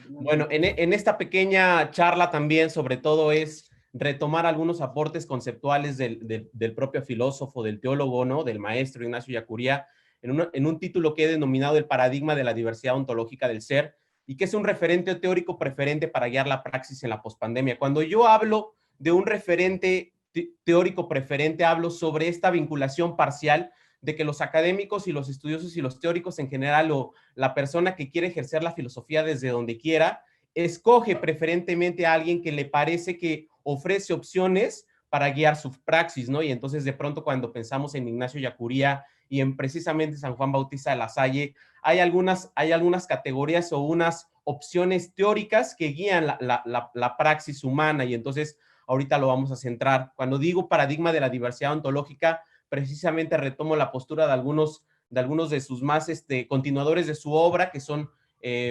Speaker 5: Bueno, en esta pequeña charla también, sobre todo, es retomar algunos aportes conceptuales del propio filósofo, del teólogo, ¿no? Del maestro Ignacio Ellacuría, en un título que he denominado El paradigma de la diversidad ontológica del ser, y que es un referente teórico preferente para guiar la praxis en la pospandemia. Cuando yo hablo de un referente teórico preferente, hablo sobre esta vinculación parcial de que los académicos y los estudiosos y los teóricos en general, o la persona que quiere ejercer la filosofía desde donde quiera, escoge preferentemente a alguien que le parece que ofrece opciones para guiar su praxis, ¿no? Y entonces de pronto cuando pensamos en Ignacio Ellacuría y en precisamente San Juan Bautista de la Salle, hay algunas categorías o unas opciones teóricas que guían la praxis humana, y entonces ahorita lo vamos a centrar. Cuando digo paradigma de la diversidad ontológica, precisamente retomo la postura de algunos de sus más continuadores de su obra, que son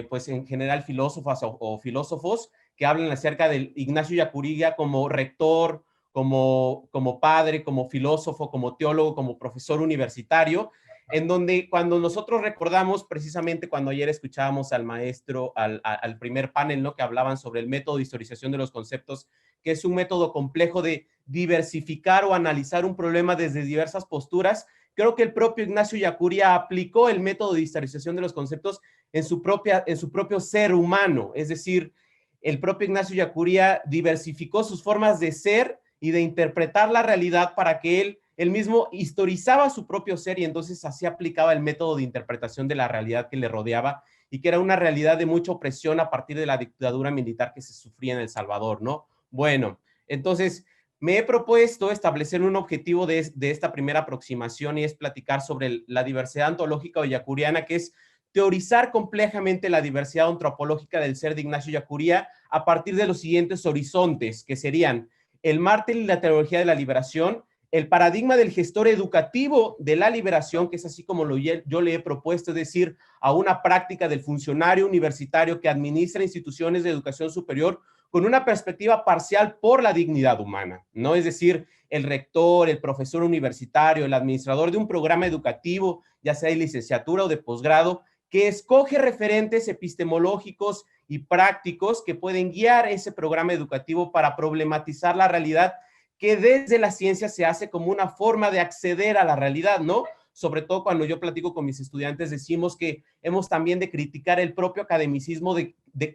Speaker 5: pues en general filósofas o filósofos, que hablan acerca de Ignacio Ellacuría como rector, como padre, como filósofo, como teólogo, como profesor universitario, en donde cuando nosotros recordamos, precisamente cuando ayer escuchábamos al maestro, al primer panel, ¿no? Que hablaban sobre el método de historización de los conceptos, que es un método complejo de diversificar o analizar un problema desde diversas posturas. Creo que el propio Ignacio Ellacuría aplicó el método de historización de los conceptos en su propio ser humano, es decir, el propio Ignacio Ellacuría diversificó sus formas de ser y de interpretar la realidad para que él mismo historizaba su propio ser, y entonces así aplicaba el método de interpretación de la realidad que le rodeaba, y que era una realidad de mucha opresión a partir de la dictadura militar que se sufría en El Salvador, ¿no? Bueno, entonces me he propuesto establecer un objetivo de esta primera aproximación, y es platicar sobre la diversidad ontológica o ellacuриana, que es teorizar complejamente la diversidad antropológica del ser de Ignacio Ellacuría a partir de los siguientes horizontes, que serían el mártir y la teología de la liberación, el paradigma del gestor educativo de la liberación, que es así como yo le he propuesto, es decir, a una práctica del funcionario universitario que administra instituciones de educación superior con una perspectiva parcial por la dignidad humana, ¿no? Es decir, el rector, el profesor universitario, el administrador de un programa educativo, ya sea de licenciatura o de posgrado, que escoge referentes epistemológicos y prácticos que pueden guiar ese programa educativo para problematizar la realidad, que desde la ciencia se hace como una forma de acceder a la realidad, ¿no? Sobre todo cuando yo platico con mis estudiantes, decimos que hemos también de criticar el propio academicismo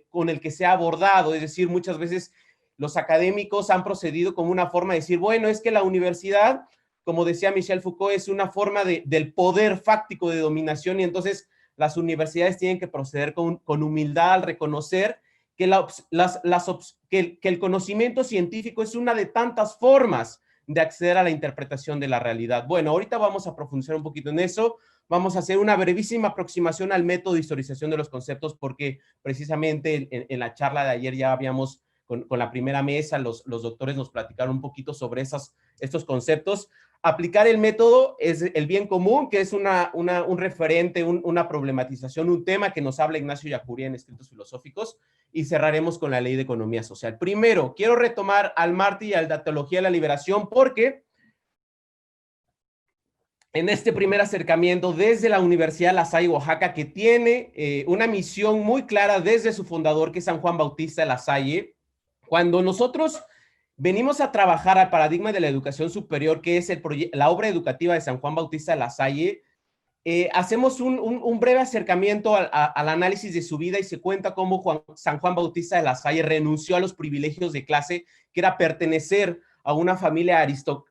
Speaker 5: con el que se ha abordado. Es decir, muchas veces los académicos han procedido como una forma de decir, bueno, es que la universidad, como decía Michel Foucault, es una forma del poder fáctico de dominación, y entonces las universidades tienen que proceder con humildad al reconocer que, que el conocimiento científico es una de tantas formas de acceder a la interpretación de la realidad. Bueno, ahorita vamos a profundizar un poquito en eso. Vamos a hacer una brevísima aproximación al método de historización de los conceptos, porque precisamente en la charla de ayer ya habíamos, con la primera mesa, los doctores nos platicaron un poquito sobre estos conceptos. Aplicar el método es el bien común, que es un referente, una problematización, un tema que nos habla Ignacio Ellacuría en Escritos Filosóficos, y cerraremos con la Ley de Economía Social. Primero, quiero retomar al mártir y a la teología de la liberación, porque en este primer acercamiento desde la Universidad La Salle, Oaxaca, que tiene una misión muy clara desde su fundador, que es San Juan Bautista de La Salle. Cuando nosotros venimos a trabajar al paradigma de la educación superior, que es la obra educativa de San Juan Bautista de La Salle, hacemos un breve acercamiento al análisis de su vida y se cuenta cómo San Juan Bautista de La Salle renunció a los privilegios de clase, que era pertenecer a una familia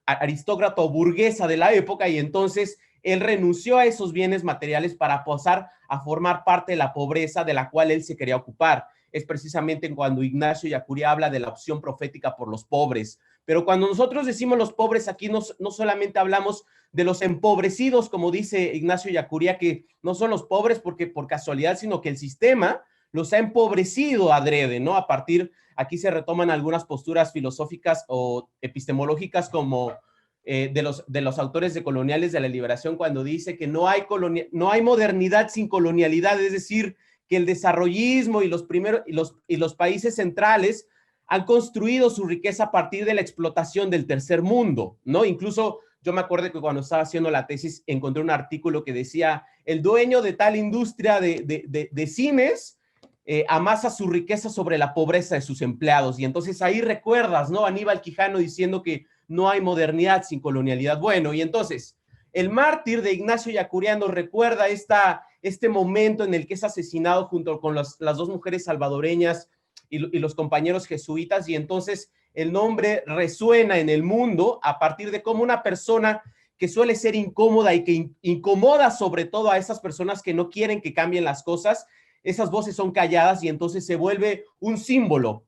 Speaker 5: aristócrata o burguesa de la época, y entonces él renunció a esos bienes materiales para pasar a formar parte de la pobreza de la cual él se quería ocupar. Es precisamente cuando Ignacio Ellacuría habla de la opción profética por los pobres. Pero cuando nosotros decimos los pobres, aquí no solamente hablamos de los empobrecidos, como dice Ignacio Ellacuría, que no son los pobres porque por casualidad, sino que el sistema los ha empobrecido adrede, ¿no? Aquí se retoman algunas posturas filosóficas o epistemológicas como de los autores de Coloniales de la Liberación, cuando dice que no hay modernidad sin colonialidad, es decir, que el desarrollismo y los países centrales han construido su riqueza a partir de la explotación del tercer mundo, ¿no? Incluso yo me acuerdo que cuando estaba haciendo la tesis encontré un artículo que decía, el dueño de tal industria de cines amasa su riqueza sobre la pobreza de sus empleados. Y entonces ahí recuerdas, ¿no? Aníbal Quijano diciendo que no hay modernidad sin colonialidad. Bueno, y entonces el mártir de Ignacio Ellacuría nos recuerda este momento en el que es asesinado junto con las dos mujeres salvadoreñas y los compañeros jesuitas, y entonces el nombre resuena en el mundo a partir de cómo una persona que suele ser incómoda y que incomoda sobre todo a esas personas que no quieren que cambien las cosas, esas voces son calladas y entonces se vuelve un símbolo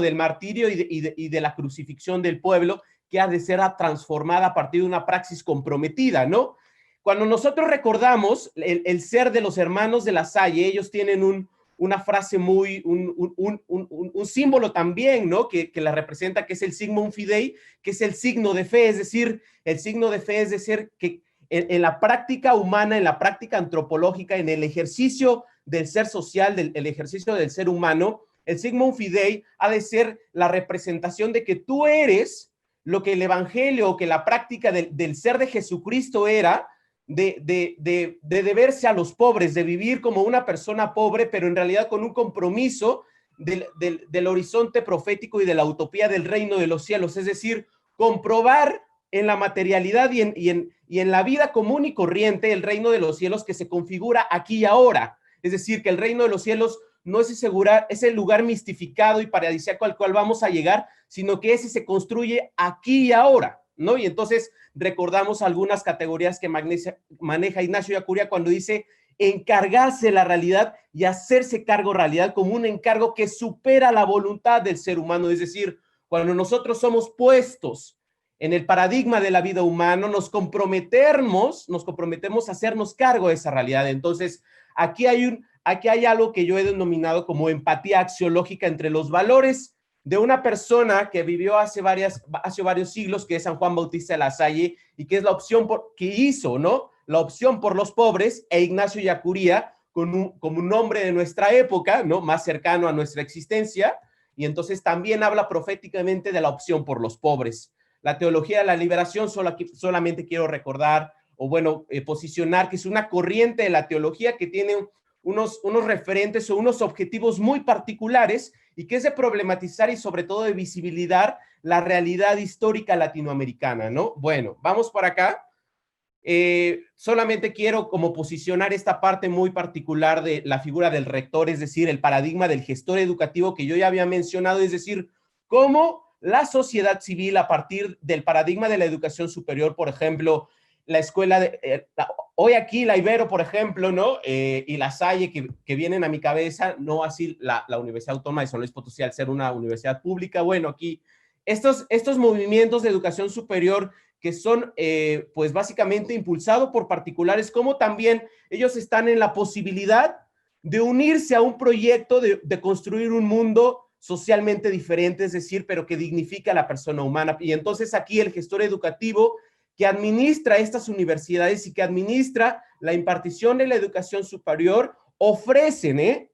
Speaker 5: del martirio y de la crucifixión del pueblo, que ha de ser transformada a partir de una praxis comprometida, ¿no? Cuando nosotros recordamos el ser de los hermanos de La Salle, ellos tienen una frase un símbolo también, ¿no? Que la representa, que es el Signum Fidei, que es el signo de fe, es decir, el signo de fe es decir, que en la práctica humana, en la práctica antropológica, en el ejercicio del ser social, el ejercicio del ser humano, el Signum Fidei ha de ser la representación de que tú eres lo que el evangelio o que la práctica del ser de Jesucristo era, de deberse a los pobres, de vivir como una persona pobre, pero en realidad con un compromiso del horizonte profético y de la utopía del reino de los cielos, es decir, comprobar en la materialidad y en la vida común y corriente el reino de los cielos que se configura aquí y ahora, es decir, que el reino de los cielos no es ese lugar mistificado y paradisíaco al cual vamos a llegar, sino que ese se construye aquí y ahora, ¿no? Y entonces recordamos algunas categorías que maneja Ignacio Ellacuría cuando dice encargarse de la realidad y hacerse cargo de realidad como un encargo que supera la voluntad del ser humano, es decir, cuando nosotros somos puestos en el paradigma de la vida humana, nos comprometemos a hacernos cargo de esa realidad. Entonces, aquí hay algo que yo he denominado como empatía axiológica entre los valores de una persona que vivió hace varios siglos, que es San Juan Bautista de La Salle, y que es la opción que hizo, ¿no? La opción por los pobres, e Ignacio Ellacuría, como un hombre de nuestra época, ¿no? Más cercano a nuestra existencia, y entonces también habla proféticamente de la opción por los pobres. La teología de la liberación, solamente quiero recordar, posicionar que es una corriente de la teología que tiene unos referentes o unos objetivos muy particulares y que es de problematizar y sobre todo de visibilizar la realidad histórica latinoamericana, ¿no? Bueno, vamos por acá. Solamente quiero como posicionar esta parte muy particular de la figura del rector, es decir, el paradigma del gestor educativo que yo ya había mencionado, es decir, cómo la sociedad civil a partir del paradigma de la educación superior, por ejemplo, la escuela hoy aquí la Ibero, por ejemplo, ¿no? Y la Salle que vienen a mi cabeza, no así la Universidad Autónoma de San Luis Potosí al ser una universidad pública. Bueno, aquí estos movimientos de educación superior que son pues básicamente impulsados por particulares, como también ellos están en la posibilidad de unirse a un proyecto de construir un mundo socialmente diferente, es decir, pero que dignifica a la persona humana. Y entonces aquí el gestor educativo que administra estas universidades y que administra la impartición de la educación superior, ofrecen,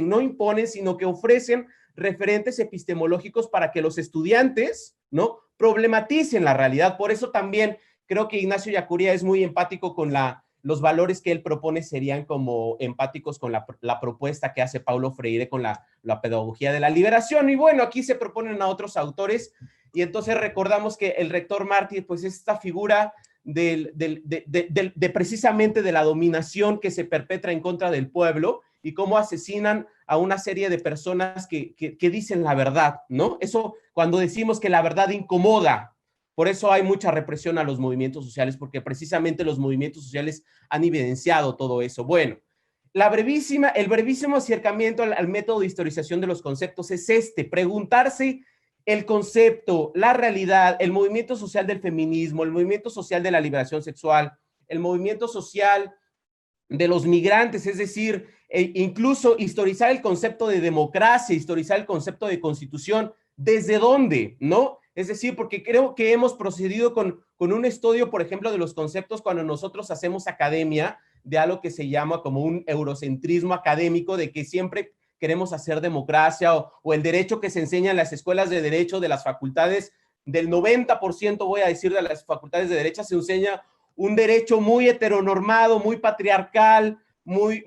Speaker 5: no imponen, sino que ofrecen referentes epistemológicos para que los estudiantes, ¿no?, problematicen la realidad. Por eso también creo que Ignacio Ellacuría es muy empático con los valores que él propone serían como empáticos con la propuesta que hace Paulo Freire con la pedagogía de la liberación. Y bueno, aquí se proponen a otros autores y entonces recordamos que el rector mártir pues es esta figura precisamente de la dominación que se perpetra en contra del pueblo y cómo asesinan a una serie de personas que dicen la verdad, ¿no? Eso cuando decimos que la verdad incomoda, por eso hay mucha represión a los movimientos sociales, porque precisamente los movimientos sociales han evidenciado todo eso. Bueno, el brevísimo acercamiento al método de historización de los conceptos es preguntarse el concepto, la realidad, el movimiento social del feminismo, el movimiento social de la liberación sexual, el movimiento social de los migrantes, es decir, incluso historizar el concepto de democracia, historizar el concepto de constitución, ¿desde dónde? ¿No? Es decir, porque creo que hemos procedido con un estudio, por ejemplo, de los conceptos cuando nosotros hacemos academia, de algo que se llama como un eurocentrismo académico, de que siempre queremos hacer democracia o el derecho que se enseña en las escuelas de derecho de las facultades, del 90%, voy a decir, de las facultades de derecho, se enseña un derecho muy heteronormado, muy patriarcal, muy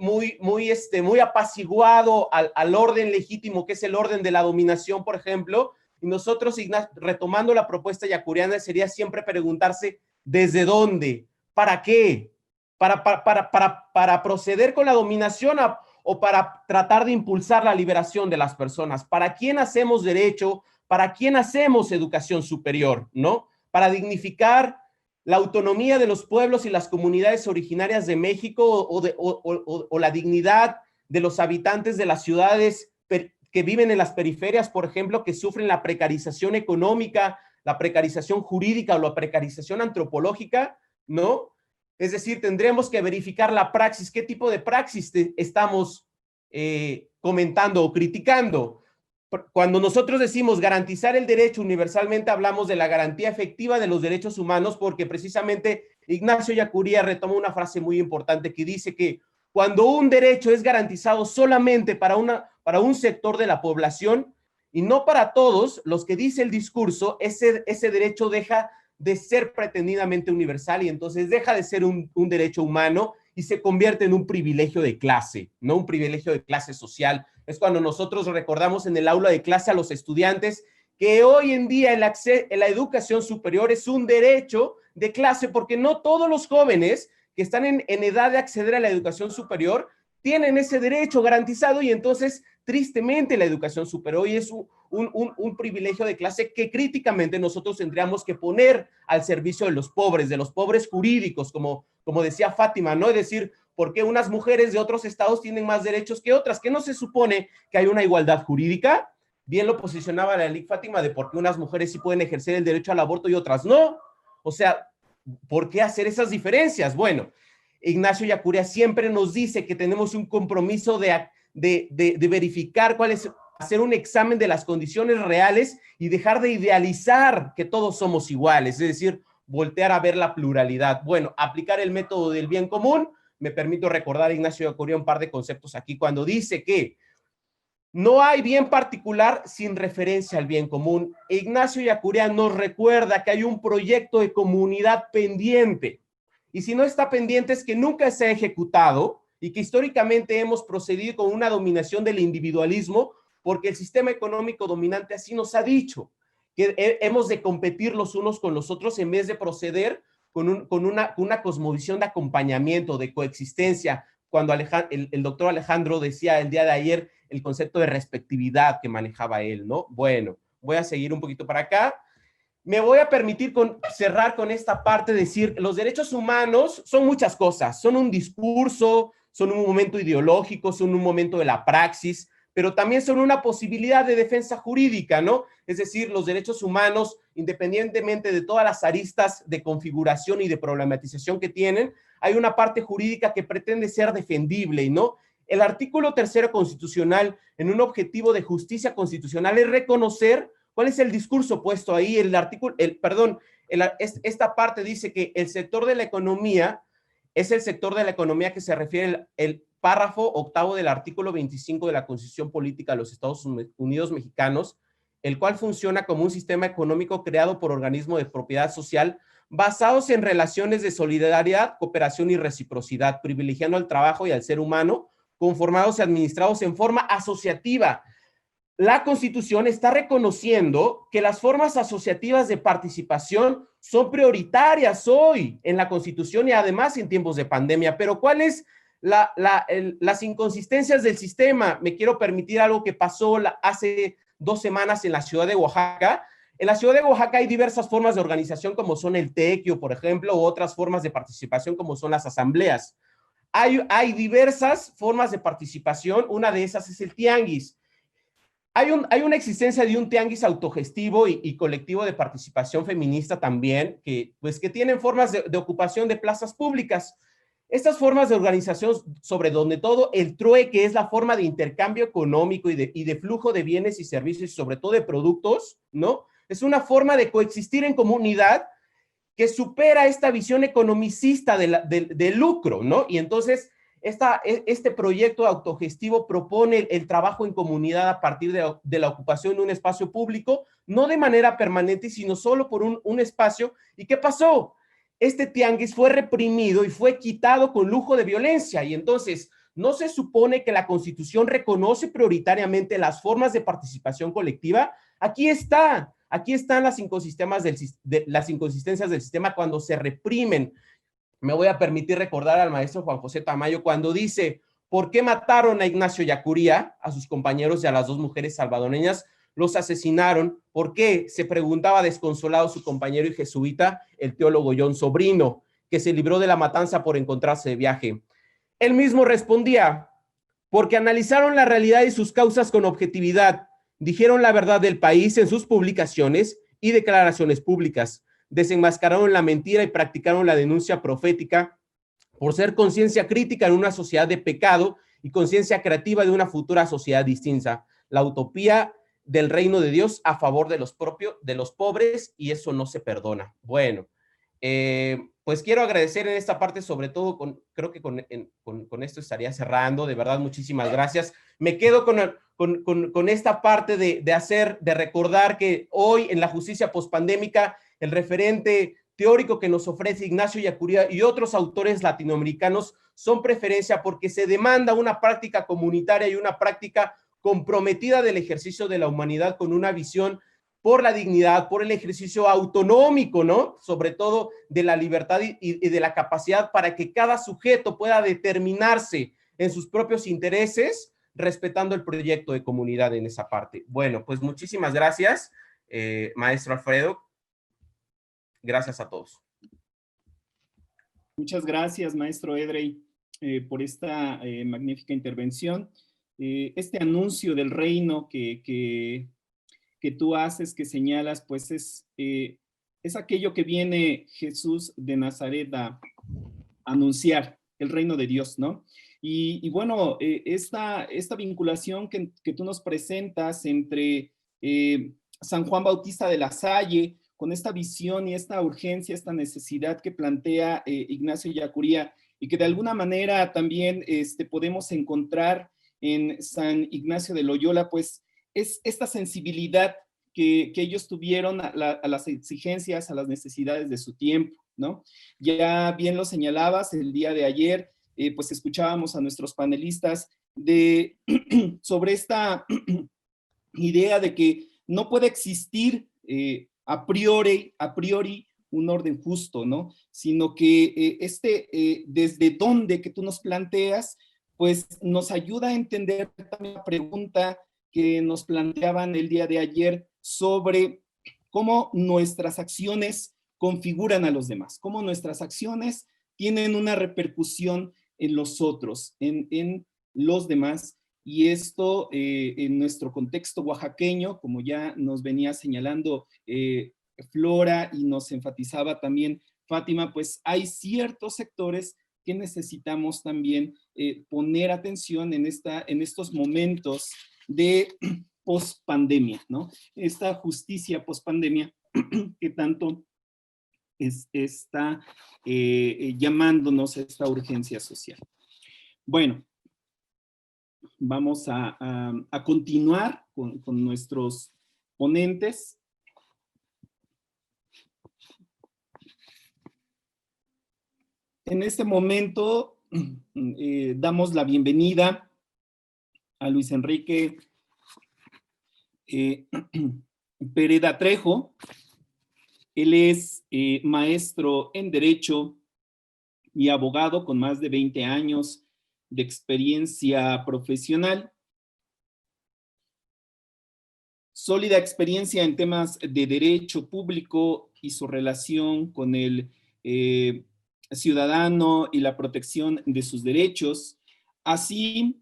Speaker 5: apaciguado al orden legítimo, que es el orden de la dominación, por ejemplo. Y nosotros, retomando la propuesta ellacureana, sería siempre preguntarse ¿desde dónde? ¿Para qué? ¿Para proceder con la dominación o para tratar de impulsar la liberación de las personas? ¿Para quién hacemos derecho? ¿Para quién hacemos educación superior? ¿No? Para dignificar la autonomía de los pueblos y las comunidades originarias de México o la dignidad de los habitantes de las ciudades que viven en las periferias, por ejemplo, que sufren la precarización económica, la precarización jurídica o la precarización antropológica, ¿no? Es decir, tendremos que verificar la praxis, qué tipo de praxis estamos comentando o criticando. Cuando nosotros decimos garantizar el derecho universalmente, hablamos de la garantía efectiva de los derechos humanos, porque precisamente Ignacio Ellacuría retoma una frase muy importante que dice que cuando un derecho es garantizado solamente para un sector de la población y no para todos los que dice el discurso, ese derecho deja de ser pretendidamente universal y entonces deja de ser un derecho humano y se convierte en un privilegio de clase, ¿no? Un privilegio de clase social. Es cuando nosotros recordamos en el aula de clase a los estudiantes que hoy en día en la educación superior es un derecho de clase, porque no todos los jóvenes que están en edad de acceder a la educación superior tienen ese derecho garantizado y entonces tristemente la educación superior hoy es un privilegio de clase que críticamente nosotros tendríamos que poner al servicio de los pobres jurídicos, como decía Fátima, ¿no? Es decir, ¿por qué unas mujeres de otros estados tienen más derechos que otras? ¿Que no se supone que hay una igualdad jurídica? Bien lo posicionaba la Lic Fátima de por qué unas mujeres sí pueden ejercer el derecho al aborto y otras no. O sea, ¿por qué hacer esas diferencias? Bueno, Ignacio Ellacuría siempre nos dice que tenemos un compromiso de verificar cuál es, hacer un examen de las condiciones reales y dejar de idealizar que todos somos iguales, es decir, voltear a ver la pluralidad. Bueno, aplicar el método del bien común. Me permito recordar a Ignacio Ellacuría un par de conceptos aquí cuando dice que no hay bien particular sin referencia al bien común. Ignacio Ellacuría nos recuerda que hay un proyecto de comunidad pendiente. Y si no está pendiente es que nunca se ha ejecutado y que históricamente hemos procedido con una dominación del individualismo porque el sistema económico dominante así nos ha dicho, que hemos de competir los unos con los otros en vez de proceder con una cosmovisión de acompañamiento, de coexistencia. Cuando el doctor Alejandro decía el día de ayer el concepto de respectividad que manejaba él, ¿no? Bueno, voy a seguir un poquito para acá. Me voy a permitir cerrar con esta parte, decir, los derechos humanos son muchas cosas, son un discurso, son un momento ideológico, son un momento de la praxis, pero también son una posibilidad de defensa jurídica, ¿no? Es decir, los derechos humanos, independientemente de todas las aristas de configuración y de problematización que tienen, hay una parte jurídica que pretende ser defendible, ¿no? El artículo 3º constitucional, en un objetivo de justicia constitucional, es reconocer cuál es el discurso puesto ahí. Esta parte dice que el sector de la economía es el sector de la economía que se refiere el párrafo 8º del artículo 25 de la Constitución Política de los Estados Unidos Mexicanos, el cual funciona como un sistema económico creado por organismo de propiedad social basados en relaciones de solidaridad, cooperación y reciprocidad, privilegiando al trabajo y al ser humano, conformados y administrados en forma asociativa. La Constitución está reconociendo que las formas asociativas de participación son prioritarias hoy en la Constitución y además en tiempos de pandemia. Pero ¿cuáles las inconsistencias del sistema? Me quiero permitir algo que pasó hace 2 semanas en la ciudad de Oaxaca. En la ciudad de Oaxaca hay diversas formas de organización, como son el tequio, por ejemplo, u otras formas de participación, como son las asambleas. Hay diversas formas de participación. Una de esas es el tianguis. Hay una existencia de un tianguis autogestivo y colectivo de participación feminista también, que tienen formas de ocupación de plazas públicas. Estas formas de organización, sobre donde todo el trueque es la forma de intercambio económico y de flujo de bienes y servicios, y sobre todo de productos, ¿no? Es una forma de coexistir en comunidad que supera esta visión economicista del lucro, ¿no? Y entonces este proyecto autogestivo propone el trabajo en comunidad a partir de la ocupación de un espacio público, no de manera permanente, sino solo por un espacio. ¿Y qué pasó? Este tianguis fue reprimido y fue quitado con lujo de violencia. Y entonces, ¿no se supone que la Constitución reconoce prioritariamente las formas de participación colectiva? Aquí están las inconsistencias del sistema cuando se reprimen. Me voy a permitir recordar al maestro Juan José Tamayo cuando dice: ¿por qué mataron a Ignacio Ellacuría, a sus compañeros y a las 2 mujeres salvadoreñas? Los asesinaron. ¿Por qué? Se preguntaba desconsolado su compañero y jesuita, el teólogo John Sobrino, que se libró de la matanza por encontrarse de viaje. Él mismo respondía: porque analizaron la realidad y sus causas con objetividad, dijeron la verdad del país en sus publicaciones y declaraciones públicas, desenmascararon la mentira y practicaron la denuncia profética por ser conciencia crítica en una sociedad de pecado y conciencia creativa de una futura sociedad distinta, la utopía del reino de Dios a favor de los pobres, y eso no se perdona. Bueno, pues quiero agradecer en esta parte, sobre todo, creo que con esto estaría cerrando. De verdad, muchísimas gracias. Me quedo con esta parte de recordar que hoy en la justicia pospandémica, el referente teórico que nos ofrece Ignacio Ellacuría y otros autores latinoamericanos son preferencia porque se demanda una práctica comunitaria y una práctica comprometida del ejercicio de la humanidad con una visión por la dignidad, por el ejercicio autonómico, ¿no? Sobre todo de la libertad y de la capacidad para que cada sujeto pueda determinarse en sus propios intereses, respetando el proyecto de comunidad en esa parte. Bueno, pues muchísimas gracias, maestro Alfredo. Gracias a todos.
Speaker 1: Muchas gracias, maestro Edrey, por esta magnífica intervención. Este anuncio del reino que tú haces, que señalas, pues es aquello que viene Jesús de Nazaret a anunciar, el reino de Dios, ¿no? Y bueno, esta vinculación que tú nos presentas entre San Juan Bautista de la Salle, con esta visión y esta urgencia, esta necesidad que plantea Ignacio Ellacuría, y que de alguna manera también podemos encontrar en San Ignacio de Loyola, pues es esta sensibilidad que ellos tuvieron a las exigencias, a las necesidades de su tiempo, ¿no? Ya bien lo señalabas, el día de ayer, pues escuchábamos a nuestros panelistas sobre esta idea de que no puede existir a priori un orden justo, ¿no? Sino que desde dónde que tú nos planteas, pues nos ayuda a entender también la pregunta que nos planteaban el día de ayer sobre cómo nuestras acciones configuran a los demás, cómo nuestras acciones tienen una repercusión en los otros, en los demás. Y esto en nuestro contexto oaxaqueño, como ya nos venía señalando Flora y nos enfatizaba también Fátima, pues hay ciertos sectores que necesitamos también poner atención en estos momentos de pospandemia, ¿no? Esta justicia pospandemia que tanto está llamándonos a esta urgencia social. Bueno, vamos a continuar con nuestros ponentes. En este momento damos la bienvenida a Luis Enrique Pereda Trejo. Él es maestro en Derecho y abogado con más de 20 años de experiencia profesional. Sólida experiencia en temas de derecho público y su relación con el ciudadano y la protección de sus derechos, así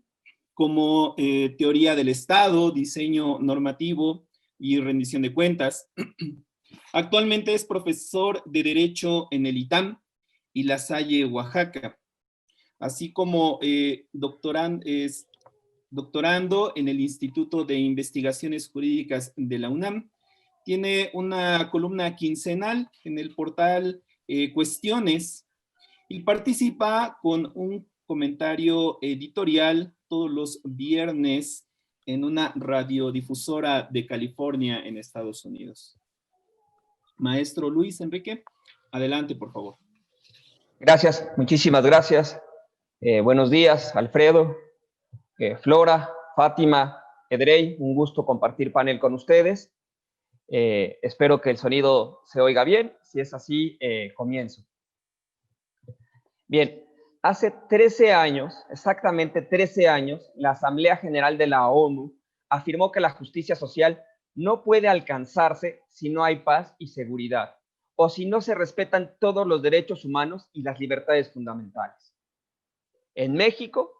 Speaker 1: como teoría del Estado, diseño normativo y rendición de cuentas. Actualmente es profesor de Derecho en el ITAM y La Salle, Oaxaca, así como doctorando en el Instituto de Investigaciones Jurídicas de la UNAM. Tiene una columna quincenal en el portal Cuestiones y participa con un comentario editorial todos los viernes en una radiodifusora de California en Estados Unidos. Maestro Luis Enrique, adelante, por favor.
Speaker 6: Gracias, muchísimas gracias. Buenos días, Alfredo, Flora, Fátima, Edrey, un gusto compartir panel con ustedes. Espero que el sonido se oiga bien. Si es así, comienzo. Bien, hace 13 años, exactamente 13 años, la Asamblea General de la ONU afirmó que la justicia social no puede alcanzarse si no hay paz y seguridad, o si no se respetan todos los derechos humanos y las libertades fundamentales. En México,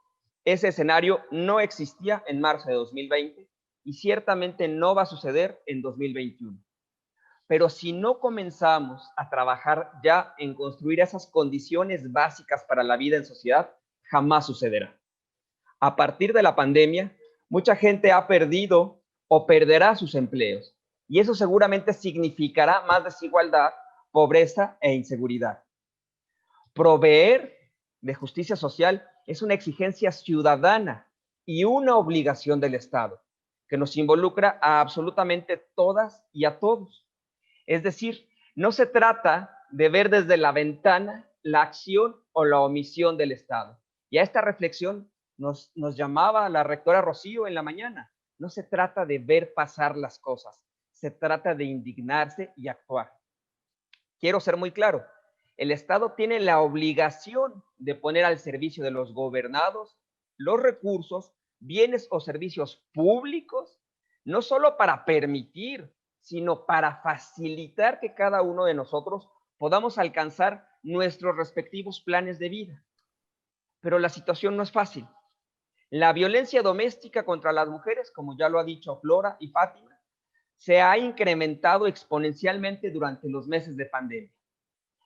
Speaker 6: ese escenario no existía en marzo de 2020 y ciertamente no va a suceder en 2021. Pero si no comenzamos a trabajar ya en construir esas condiciones básicas para la vida en sociedad, jamás sucederá. A partir de la pandemia, mucha gente ha perdido o perderá sus empleos, y eso seguramente significará más desigualdad, pobreza e inseguridad. Proveer de justicia social es una exigencia ciudadana y una obligación del Estado, que nos involucra a absolutamente todas y a todos. Es decir, no se trata de ver desde la ventana la acción o la omisión del Estado. Y a esta reflexión nos llamaba la rectora Rocío en la mañana. No se trata de ver pasar las cosas, se trata de indignarse y actuar. Quiero ser muy claro, el Estado tiene la obligación de poner al servicio de los gobernados los recursos, bienes o servicios públicos, no solo para permitir, sino para facilitar que cada uno de nosotros podamos alcanzar nuestros respectivos planes de vida. Pero la situación no es fácil. La violencia doméstica contra las mujeres, como ya lo ha dicho Flora y Fátima, se ha incrementado exponencialmente durante los meses de pandemia.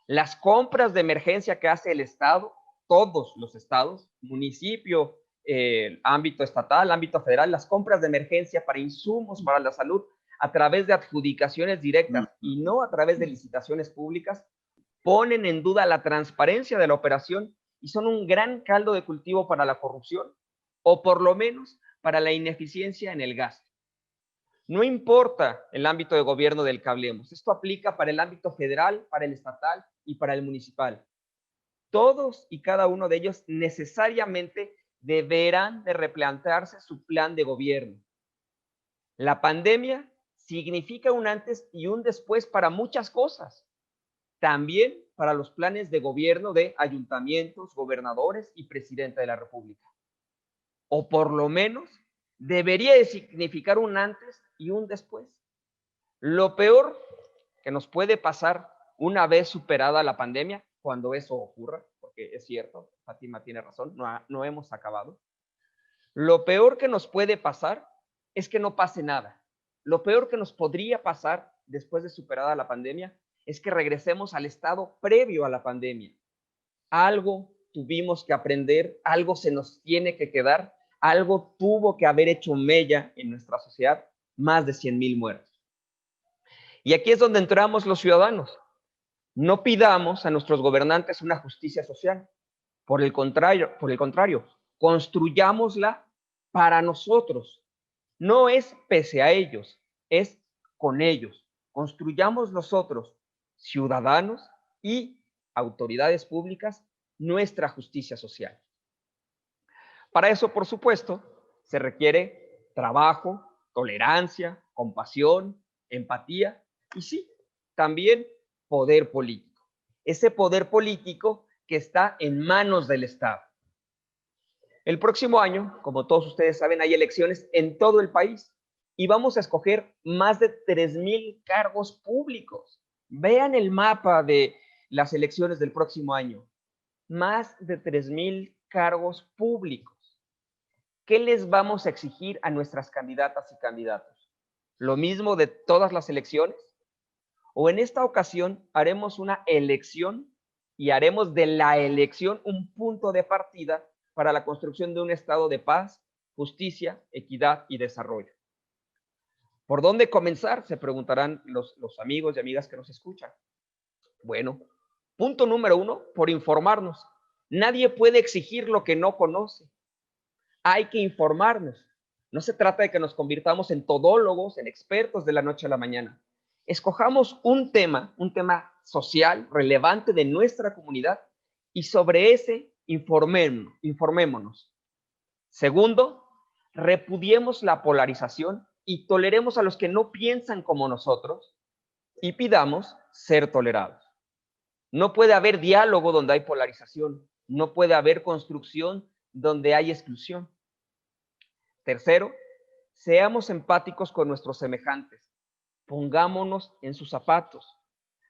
Speaker 6: Las compras de emergencia que hace el Estado, todos los estados, municipio, ámbito estatal, ámbito federal, las compras de emergencia para insumos para la salud a través de adjudicaciones directas y no a través de licitaciones públicas, ponen en duda la transparencia de la operación y son un gran caldo de cultivo para la corrupción o por lo menos para la ineficiencia en el gasto. No importa el ámbito de gobierno del que hablemos, esto aplica para el ámbito federal, para el estatal y para el municipal. Todos y cada uno de ellos necesariamente deberán de replantearse su plan de gobierno. La pandemia significa un antes y un después para muchas cosas, también para los planes de gobierno de ayuntamientos, gobernadores y presidenta de la República. O por lo menos debería de significar un antes y un después. Lo peor que nos puede pasar una vez superada la pandemia, cuando eso ocurra, porque es cierto, Fátima tiene razón, no hemos acabado. Lo peor que nos puede pasar es que no pase nada. Lo peor que nos podría pasar después de superada la pandemia es que regresemos al estado previo a la pandemia. Algo tuvimos que aprender, algo se nos tiene que quedar, algo tuvo que haber hecho mella en nuestra sociedad, más de 100,000 muertos. Y aquí es donde entramos los ciudadanos. No pidamos a nuestros gobernantes una justicia social. Por el contrario, construyámosla para nosotros. No es pese a ellos, es con ellos. Construyamos nosotros, ciudadanos y autoridades públicas, nuestra justicia social. Para eso, por supuesto, se requiere trabajo, tolerancia, compasión, empatía y sí, también poder político. Ese poder político que está en manos del Estado. El próximo año, como todos ustedes saben, hay elecciones en todo el país y vamos a escoger más de 3,000 cargos públicos. Vean el mapa de las elecciones del próximo año. Más de 3,000 cargos públicos. ¿Qué les vamos a exigir a nuestras candidatas y candidatos? ¿Lo mismo de todas las elecciones? ¿O en esta ocasión haremos una elección y haremos de la elección un punto de partida para la construcción de un estado de paz, justicia, equidad y desarrollo? ¿Por dónde comenzar? Se preguntarán los amigos y amigas que nos escuchan. Bueno, punto número 1, por informarnos. Nadie puede exigir lo que no conoce. Hay que informarnos. No se trata de que nos convirtamos en todólogos, en expertos de la noche a la mañana. Escojamos un tema social relevante de nuestra comunidad y sobre ese informémonos. Segundo, repudiemos la polarización y toleremos a los que no piensan como nosotros y pidamos ser tolerados. No puede haber diálogo donde hay polarización. No puede haber construcción donde hay exclusión. Tercero, seamos empáticos con nuestros semejantes. Pongámonos en sus zapatos.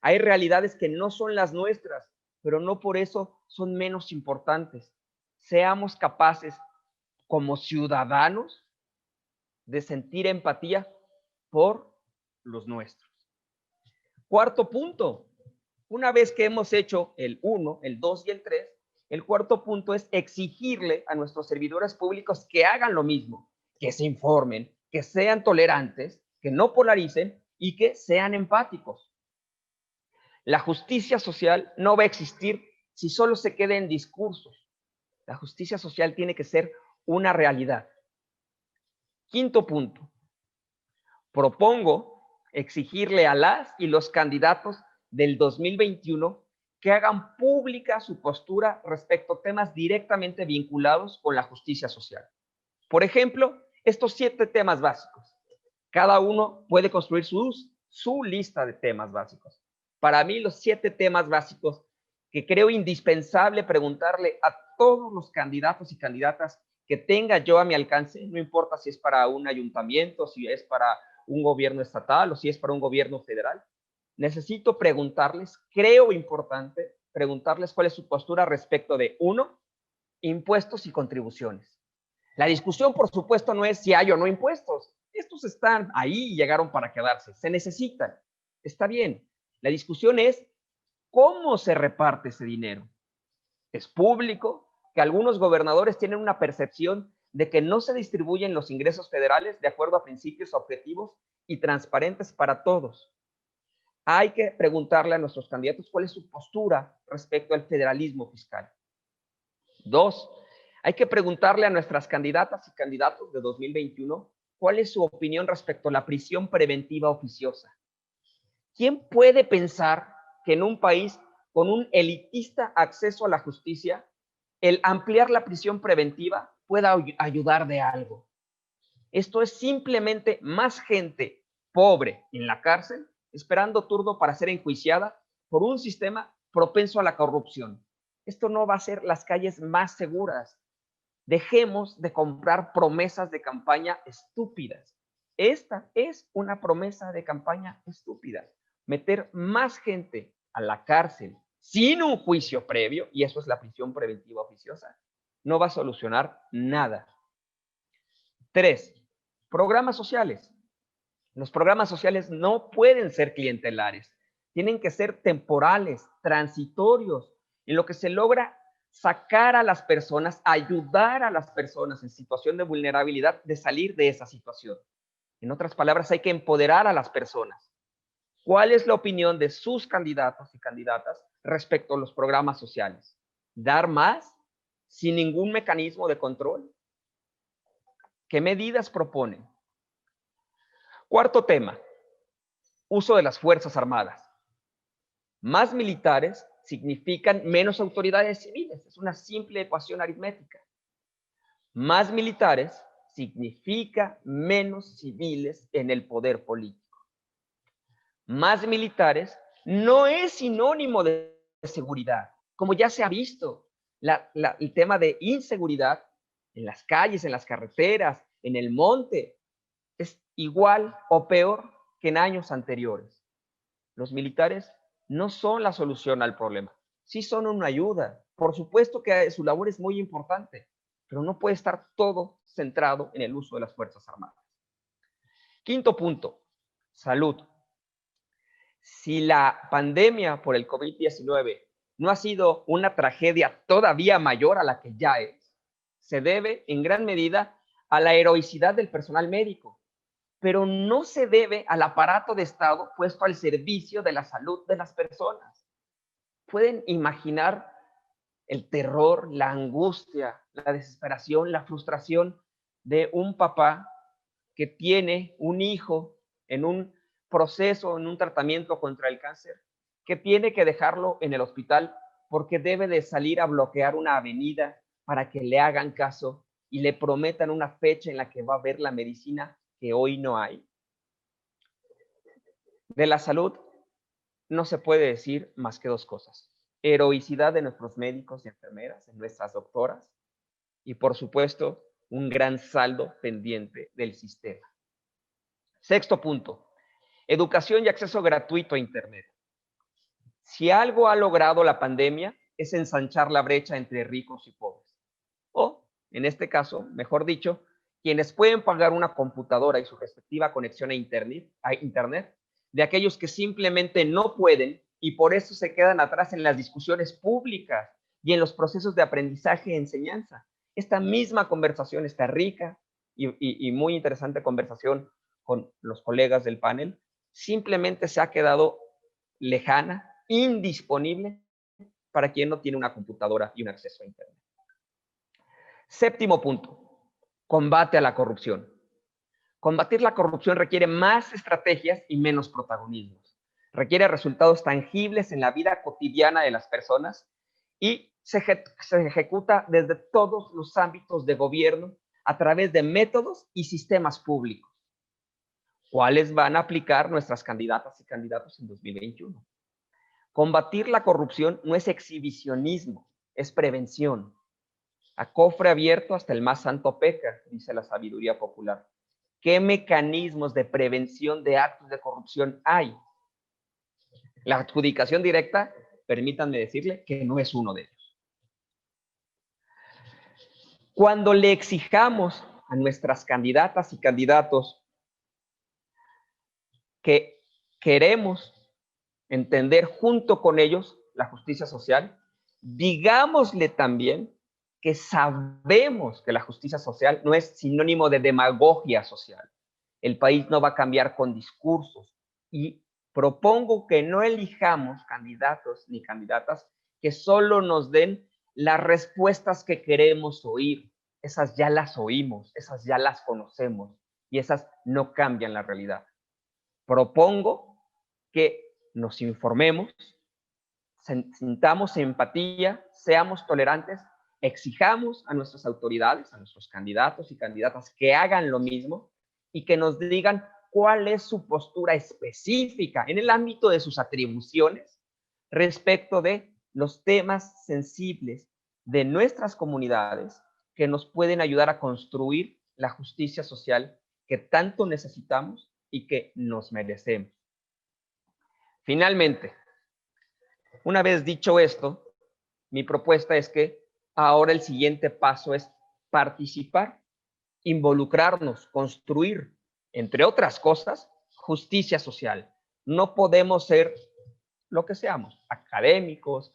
Speaker 6: Hay realidades que no son las nuestras, pero no por eso son menos importantes. Seamos capaces, como ciudadanos, de sentir empatía por los nuestros. Cuarto punto, una vez que hemos hecho el 1, el 2 y el 3, el cuarto punto es exigirle a nuestros servidores públicos que hagan lo mismo, que se informen, que sean tolerantes, que no polaricen y que sean empáticos. La justicia social no va a existir si solo se queda en discursos. La justicia social tiene que ser una realidad. Quinto punto. Propongo exigirle a las y los candidatos del 2021 que hagan pública su postura respecto a temas directamente vinculados con la justicia social. Por ejemplo, estos 7 temas básicos. Cada uno puede construir su lista de temas básicos. Para mí, los 7 temas básicos que creo indispensable preguntarle a todos los candidatos y candidatas que tenga yo a mi alcance, no importa si es para un ayuntamiento, si es para un gobierno estatal o si es para un gobierno federal. Necesito preguntarles, creo importante, preguntarles cuál es su postura respecto de 1, impuestos y contribuciones. La discusión, por supuesto, no es si hay o no impuestos. Estos están ahí y llegaron para quedarse. Se necesitan. Está bien. La discusión es cómo se reparte ese dinero. Es público que algunos gobernadores tienen una percepción de que no se distribuyen los ingresos federales de acuerdo a principios objetivos y transparentes para todos. Hay que preguntarle a nuestros candidatos cuál es su postura respecto al federalismo fiscal. 2, hay que preguntarle a nuestras candidatas y candidatos de 2021 cuál es su opinión respecto a la prisión preventiva oficiosa. ¿Quién puede pensar que en un país con un elitista acceso a la justicia, el ampliar la prisión preventiva pueda ayudar de algo? Esto es simplemente más gente pobre en la cárcel esperando turno para ser enjuiciada por un sistema propenso a la corrupción. Esto no va a ser las calles más seguras. Dejemos de comprar promesas de campaña estúpidas. Esta es una promesa de campaña estúpida. Meter más gente a la cárcel sin un juicio previo, y eso es la prisión preventiva oficiosa, no va a solucionar nada. 3, programas sociales. Los programas sociales no pueden ser clientelares, tienen que ser temporales, transitorios, en lo que se logra sacar a las personas, ayudar a las personas en situación de vulnerabilidad de salir de esa situación. En otras palabras, hay que empoderar a las personas. ¿Cuál es la opinión de sus candidatos y candidatas respecto a los programas sociales? ¿Dar más sin ningún mecanismo de control? ¿Qué medidas proponen? Cuarto tema, uso de las Fuerzas Armadas. Más militares significan menos autoridades civiles. Es una simple ecuación aritmética. Más militares significa menos civiles en el poder político. Más militares no es sinónimo de seguridad. Como ya se ha visto, el tema de inseguridad en las calles, en las carreteras, en el monte, es igual o peor que en años anteriores. Los militares no son la solución al problema. Sí son una ayuda. Por supuesto que su labor es muy importante, pero no puede estar todo centrado en el uso de las Fuerzas Armadas. Quinto punto, salud. Si la pandemia por el COVID-19 no ha sido una tragedia todavía mayor a la que ya es, se debe en gran medida a la heroicidad del personal médico, pero no se debe al aparato de Estado puesto al servicio de la salud de las personas. ¿Pueden imaginar el terror, la angustia, la desesperación, la frustración de un papá que tiene un hijo en un proceso, en un tratamiento contra el cáncer, que tiene que dejarlo en el hospital porque debe de salir a bloquear una avenida para que le hagan caso y le prometan una fecha en la que va a ver la medicina que hoy no hay? De la salud no se puede decir más que dos cosas: heroicidad de nuestros médicos y enfermeras, de nuestras doctoras, y por supuesto, un gran saldo pendiente del sistema. Sexto punto, educación y acceso gratuito a Internet. Si algo ha logrado la pandemia es ensanchar la brecha entre ricos y pobres. O, en este caso, mejor dicho, quienes pueden pagar una computadora y su respectiva conexión a Internet, de aquellos que simplemente no pueden y por eso se quedan atrás en las discusiones públicas y en los procesos de aprendizaje y enseñanza. Esta misma conversación, esta rica y muy interesante conversación con los colegas del panel, simplemente se ha quedado lejana, indisponible para quien no tiene una computadora y un acceso a Internet. Séptimo punto, combate a la corrupción. Combatir la corrupción requiere más estrategias y menos protagonismos. Requiere resultados tangibles en la vida cotidiana de las personas y se ejecuta desde todos los ámbitos de gobierno a través de métodos y sistemas públicos. ¿Cuáles van a aplicar nuestras candidatas y candidatos en 2021? Combatir la corrupción no es exhibicionismo, es prevención. A cofre abierto hasta el más santo peca, dice la sabiduría popular. ¿Qué mecanismos de prevención de actos de corrupción hay? La adjudicación directa, permítanme decirle que no es uno de ellos. Cuando le exijamos a nuestras candidatas y candidatos que queremos entender junto con ellos la justicia social, digámosle también que sabemos que la justicia social no es sinónimo de demagogia social. El país no va a cambiar con discursos y propongo que no elijamos candidatos ni candidatas que solo nos den las respuestas que queremos oír. Esas ya las oímos, esas ya las conocemos y esas no cambian la realidad. Propongo que nos informemos, sintamos empatía, seamos tolerantes, exijamos a nuestras autoridades, a nuestros candidatos y candidatas que hagan lo mismo y que nos digan cuál es su postura específica en el ámbito de sus atribuciones respecto de los temas sensibles de nuestras comunidades que nos pueden ayudar a construir la justicia social que tanto necesitamos y que nos merecemos. Finalmente, una vez dicho esto, mi propuesta es que ahora el siguiente paso es participar, involucrarnos, construir, entre otras cosas, justicia social. No podemos ser lo que seamos, académicos,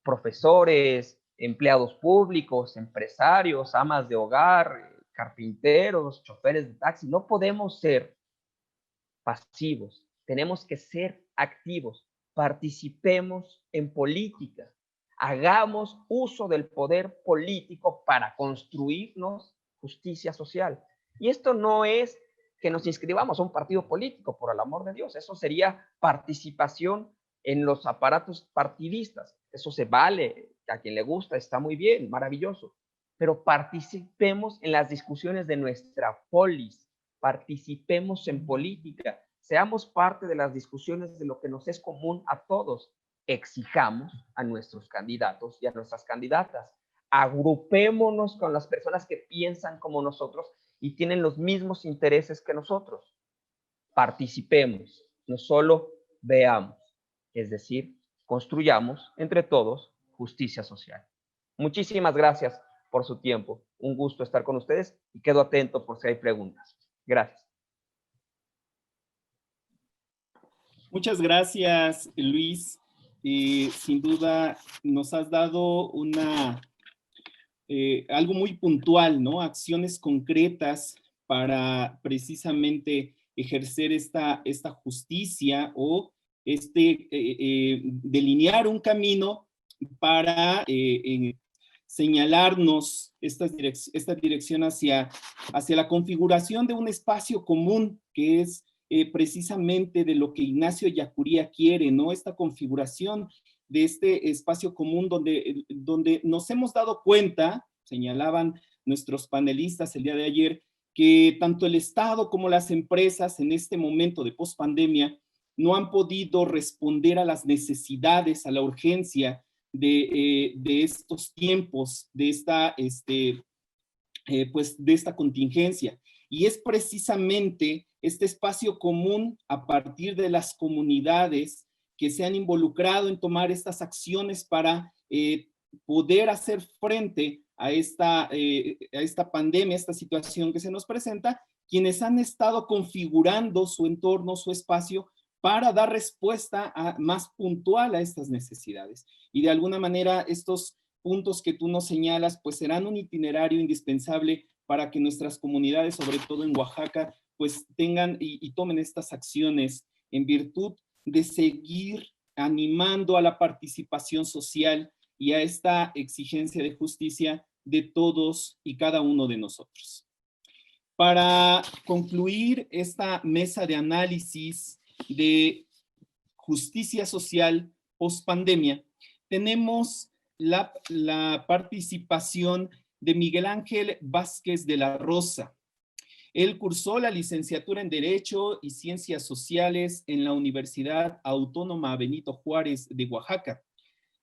Speaker 6: profesores, empleados públicos, empresarios, amas de hogar, carpinteros, choferes de taxi. No podemos ser pasivos, tenemos que ser activos. Participemos en política, hagamos uso del poder político para construirnos justicia social. Y esto no es que nos inscribamos a un partido político, por el amor de Dios, eso sería participación en los aparatos partidistas. Eso se vale, a quien le gusta, está muy bien, maravilloso. Pero participemos en las discusiones de nuestra polis, participemos en política, seamos parte de las discusiones de lo que nos es común a todos. Exijamos a nuestros candidatos y a nuestras candidatas. Agrupémonos con las personas que piensan como nosotros y tienen los mismos intereses que nosotros. Participemos, no solo veamos, es decir, construyamos entre todos justicia social. Muchísimas gracias por su tiempo. Un gusto estar con ustedes y quedo atento por si hay preguntas. Gracias.
Speaker 1: Muchas gracias, Luis. Sin duda nos has dado algo muy puntual, ¿no? Acciones concretas para precisamente ejercer esta justicia o delinear un camino para señalarnos esta dirección hacia la configuración de un espacio común que es precisamente de lo que Ignacio Ellacuría quiere, ¿no? Esta configuración de este espacio común donde nos hemos dado cuenta, señalaban nuestros panelistas el día de ayer, que tanto el Estado como las empresas en este momento de pospandemia no han podido responder a las necesidades, a la urgencia de estos tiempos, de esta contingencia. Y es precisamente este espacio común a partir de las comunidades que se han involucrado en tomar estas acciones para poder hacer frente a esta pandemia, a esta situación que se nos presenta, quienes han estado configurando su entorno, su espacio, para dar respuesta más puntual a estas necesidades. Y de alguna manera estos puntos que tú nos señalas, pues serán un itinerario indispensable para que nuestras comunidades, sobre todo en Oaxaca, pues tengan y tomen estas acciones en virtud de seguir animando a la participación social y a esta exigencia de justicia de todos y cada uno de nosotros. Para concluir esta mesa de análisis de justicia social post-pandemia, tenemos la participación de Miguel Ángel Vázquez de la Rosa. Él cursó la licenciatura en Derecho y Ciencias Sociales en la Universidad Autónoma Benito Juárez de Oaxaca.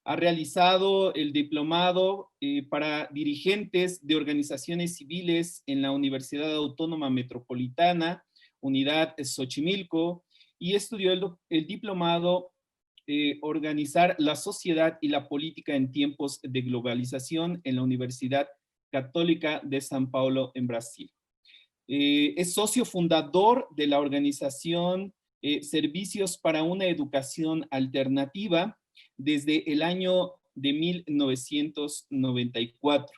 Speaker 1: Ha realizado el diplomado para dirigentes de organizaciones civiles en la Universidad Autónoma Metropolitana, Unidad Xochimilco, y estudió el diplomado Organizar la Sociedad y la Política en Tiempos de Globalización en la Universidad Católica de San Paulo en Brasil. Es socio fundador de la organización Servicios para una Educación Alternativa desde el año de 1994.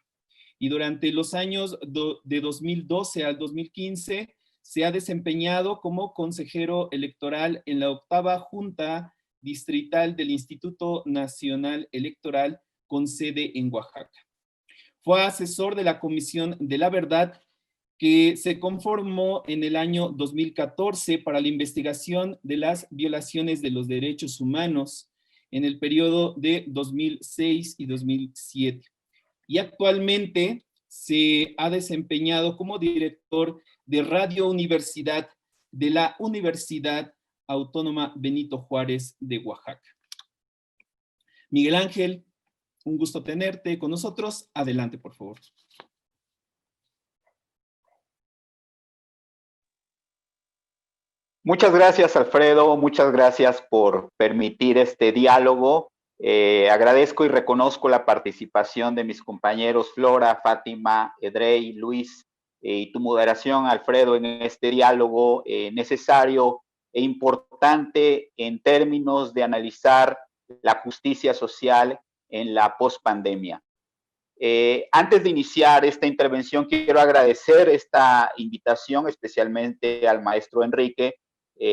Speaker 1: Y durante los años de 2012 al 2015 se ha desempeñado como consejero electoral en la 8ª Junta Distrital del Instituto Nacional Electoral con sede en Oaxaca. Fue asesor de la Comisión de la Verdad que se conformó en el año 2014 para la investigación de las violaciones de los derechos humanos en el periodo de 2006 y 2007. Y actualmente se ha desempeñado como director de Radio Universidad de la Universidad Autónoma Benito Juárez de Oaxaca. Miguel Ángel, un gusto tenerte con nosotros. Adelante, por favor.
Speaker 7: Muchas gracias, Alfredo. Muchas gracias por permitir este diálogo. Agradezco y reconozco la participación de mis compañeros Flora, Fátima, Edrey, Luis y tu moderación, Alfredo, en este diálogo necesario e importante en términos de analizar la justicia social en la pospandemia. Antes de iniciar esta intervención, quiero agradecer esta invitación especialmente al maestro Enrique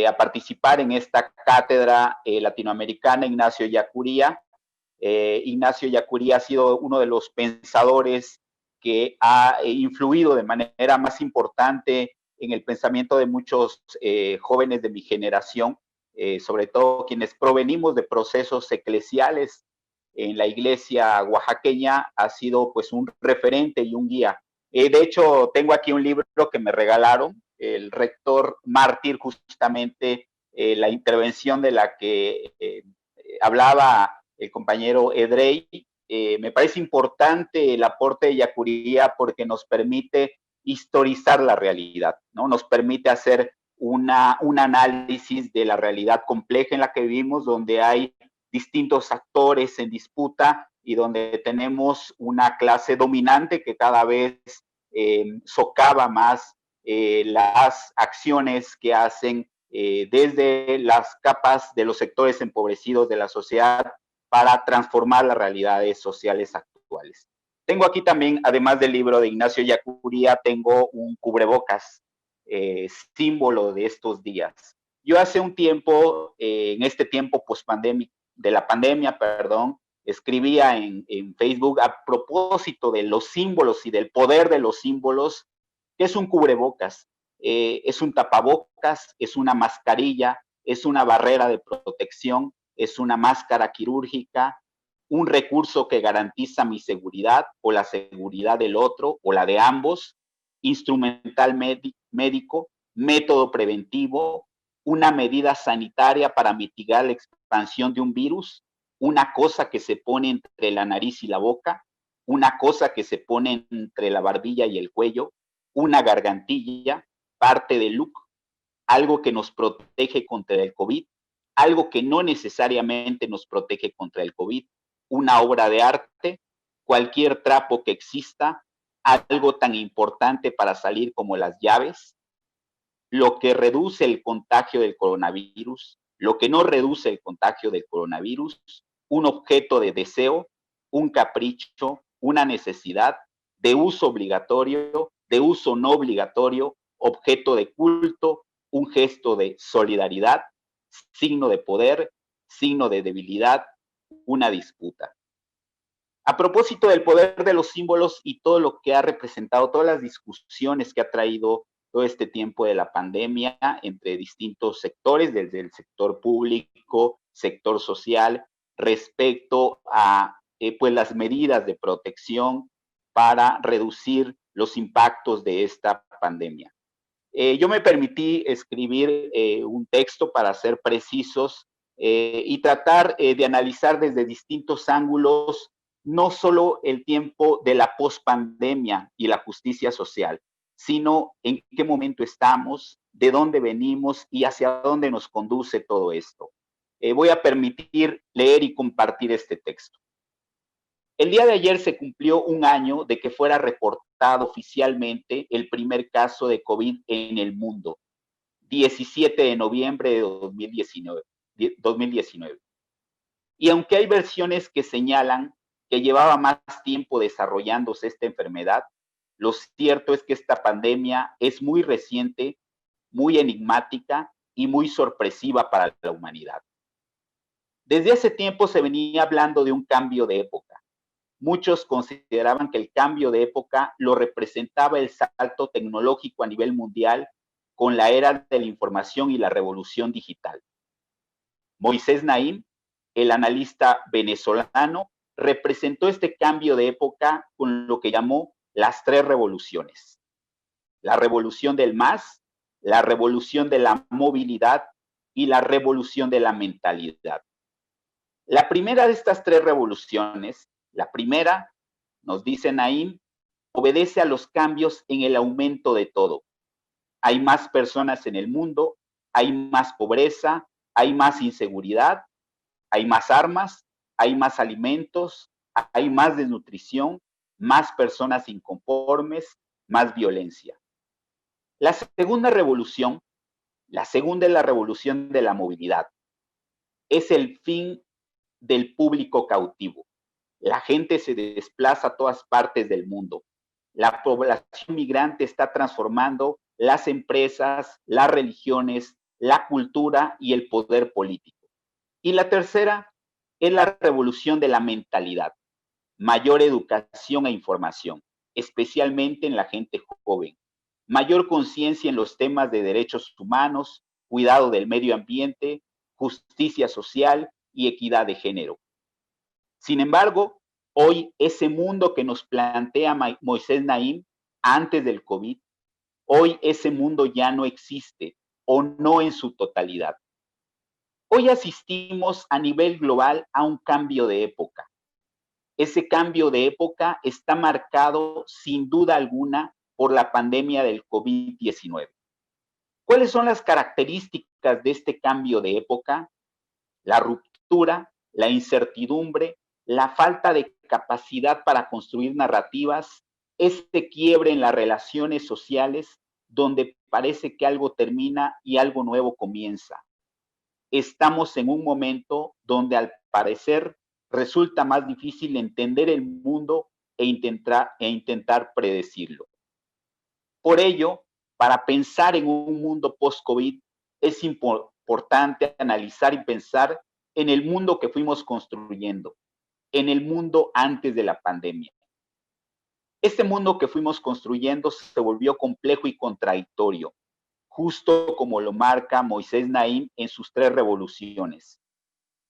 Speaker 7: a participar en esta cátedra latinoamericana Ignacio Ellacuría. Ignacio Ellacuría ha sido uno de los pensadores que ha influido de manera más importante en el pensamiento de muchos jóvenes de mi generación. sobre todo quienes provenimos de procesos eclesiales en la iglesia oaxaqueña, ha sido pues un referente y un guía. De hecho, tengo aquí un libro que me regalaron, el rector mártir, justamente la intervención de la que hablaba el compañero Edrey. Me parece importante el aporte de Yacuría porque nos permite historizar la realidad, ¿no? Nos permite hacer un análisis de la realidad compleja en la que vivimos, donde hay distintos actores en disputa y donde tenemos una clase dominante que cada vez socava más las acciones que hacen desde las capas de los sectores empobrecidos de la sociedad para transformar las realidades sociales actuales. Tengo aquí también, además del libro de Ignacio Yacuría, tengo un cubrebocas, símbolo de estos días. Yo hace un tiempo, en este tiempo post-pandemia, de la pandemia, perdón, escribía en Facebook a propósito de los símbolos y del poder de los símbolos, que es un cubrebocas, es un tapabocas, es una mascarilla, es una barrera de protección, es una máscara quirúrgica, un recurso que garantiza mi seguridad o la seguridad del otro o la de ambos, instrumental médico, método preventivo, una medida sanitaria para mitigar la expansión de un virus, una cosa que se pone entre la nariz y la boca, una cosa que se pone entre la barbilla y el cuello, una gargantilla, parte del look, algo que nos protege contra el COVID, algo que no necesariamente nos protege contra el COVID, una obra de arte, cualquier trapo que exista, algo tan importante para salir como las llaves, lo que reduce el contagio del coronavirus, lo que no reduce el contagio del coronavirus, un objeto de deseo, un capricho, una necesidad, de uso obligatorio, de uso no obligatorio, objeto de culto, un gesto de solidaridad, signo de poder, signo de debilidad, una disputa. A propósito del poder de los símbolos y todo lo que ha representado, todas las discusiones que ha traído todo este tiempo de la pandemia entre distintos sectores, desde el sector público, sector social, respecto a pues las medidas de protección para reducir los impactos de esta pandemia. Yo me permití escribir un texto para ser precisos y tratar de analizar desde distintos ángulos no solo el tiempo de la pospandemia y la justicia social, sino en qué momento estamos, de dónde venimos y hacia dónde nos conduce todo esto. Voy a permitir leer y compartir este texto. El día de ayer se cumplió un año de que fuera reportado oficialmente el primer caso de COVID en el mundo, 17 de noviembre de 2019. Y aunque hay versiones que señalan que llevaba más tiempo desarrollándose esta enfermedad, lo cierto es que esta pandemia es muy reciente, muy enigmática y muy sorpresiva para la humanidad. Desde hace tiempo se venía hablando de un cambio de época. Muchos consideraban que el cambio de época lo representaba el salto tecnológico a nivel mundial con la era de la información y la revolución digital. Moisés Naim, el analista venezolano, representó este cambio de época con lo que llamó las tres revoluciones. La revolución del más, la revolución de la movilidad y la revolución de la mentalidad. La primera de estas tres revoluciones, la primera, nos dice Naim, obedece a los cambios en el aumento de todo. Hay más personas en el mundo, hay más pobreza, hay más inseguridad, hay más armas, hay más alimentos, hay más desnutrición, más personas inconformes, más violencia. La segunda revolución, la segunda es la revolución de la movilidad. Es el fin del público cautivo. La gente se desplaza a todas partes del mundo. La población migrante está transformando las empresas, las religiones, la cultura y el poder político. Y la tercera es la revolución de la mentalidad. Mayor educación e información, especialmente en la gente joven. Mayor conciencia en los temas de derechos humanos, cuidado del medio ambiente, justicia social y equidad de género. Sin embargo, hoy ese mundo que nos plantea Moisés Naim antes del COVID, hoy ese mundo ya no existe o no en su totalidad. Hoy asistimos a nivel global a un cambio de época. Ese cambio de época está marcado sin duda alguna por la pandemia del COVID-19. ¿Cuáles son las características de este cambio de época? La ruptura, la incertidumbre, la falta de capacidad para construir narrativas, este quiebre en las relaciones sociales donde parece que algo termina y algo nuevo comienza. Estamos en un momento donde al parecer resulta más difícil entender el mundo e intentar predecirlo. Por ello, para pensar en un mundo post-COVID, es importante analizar y pensar en el mundo que fuimos construyendo, en el mundo antes de la pandemia. Este mundo que fuimos construyendo se volvió complejo y contradictorio, justo como lo marca Moisés Naim en sus 3 revoluciones.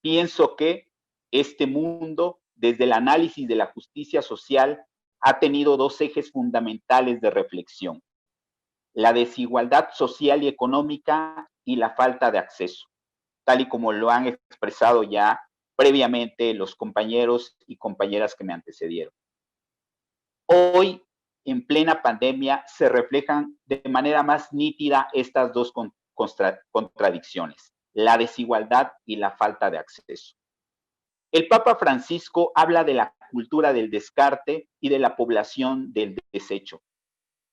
Speaker 7: Pienso que este mundo, desde el análisis de la justicia social, ha tenido 2 ejes fundamentales de reflexión: la desigualdad social y económica y la falta de acceso, tal y como lo han expresado ya previamente los compañeros y compañeras que me antecedieron. Hoy, en plena pandemia, se reflejan de manera más nítida estas 2 contradicciones: la desigualdad y la falta de acceso. El Papa Francisco habla de la cultura del descarte y de la población del desecho.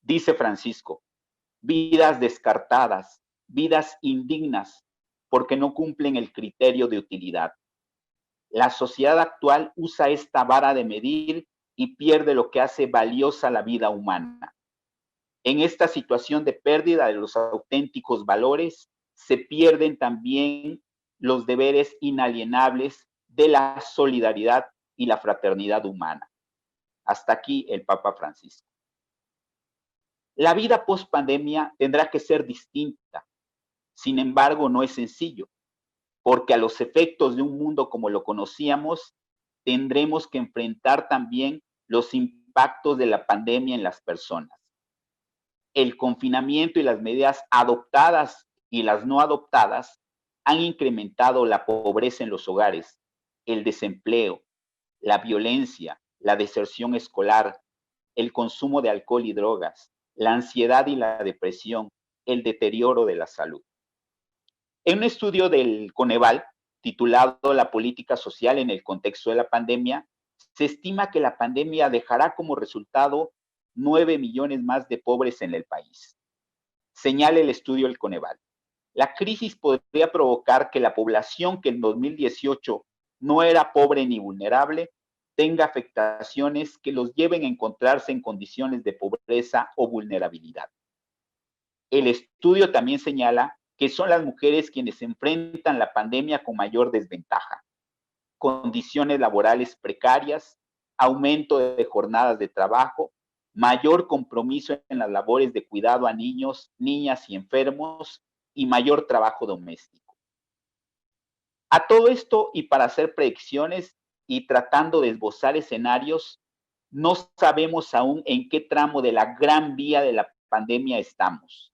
Speaker 7: Dice Francisco: vidas descartadas, vidas indignas, porque no cumplen el criterio de utilidad. La sociedad actual usa esta vara de medir y pierde lo que hace valiosa la vida humana. En esta situación de pérdida de los auténticos valores, se pierden también los deberes inalienables de la solidaridad y la fraternidad humana. Hasta aquí el Papa Francisco. La vida post pandemia tendrá que ser distinta. Sin embargo, no es sencillo, porque a los efectos de un mundo como lo conocíamos, tendremos que enfrentar también los impactos de la pandemia en las personas. El confinamiento y las medidas adoptadas y las no adoptadas han incrementado la pobreza en los hogares, el desempleo, la violencia, la deserción escolar, el consumo de alcohol y drogas, la ansiedad y la depresión, el deterioro de la salud. En un estudio del Coneval, titulado La política social en el contexto de la pandemia, se estima que la pandemia dejará como resultado 9 millones más de pobres en el país. Señala el estudio del Coneval: la crisis podría provocar que la población que en 2018 no era pobre ni vulnerable tenga afectaciones que los lleven a encontrarse en condiciones de pobreza o vulnerabilidad. El estudio también señala que son las mujeres quienes enfrentan la pandemia con mayor desventaja: condiciones laborales precarias, aumento de jornadas de trabajo, mayor compromiso en las labores de cuidado a niños, niñas y enfermos, y mayor trabajo doméstico. A todo esto, y para hacer predicciones y tratando de esbozar escenarios, no sabemos aún en qué tramo de la gran vía de la pandemia estamos.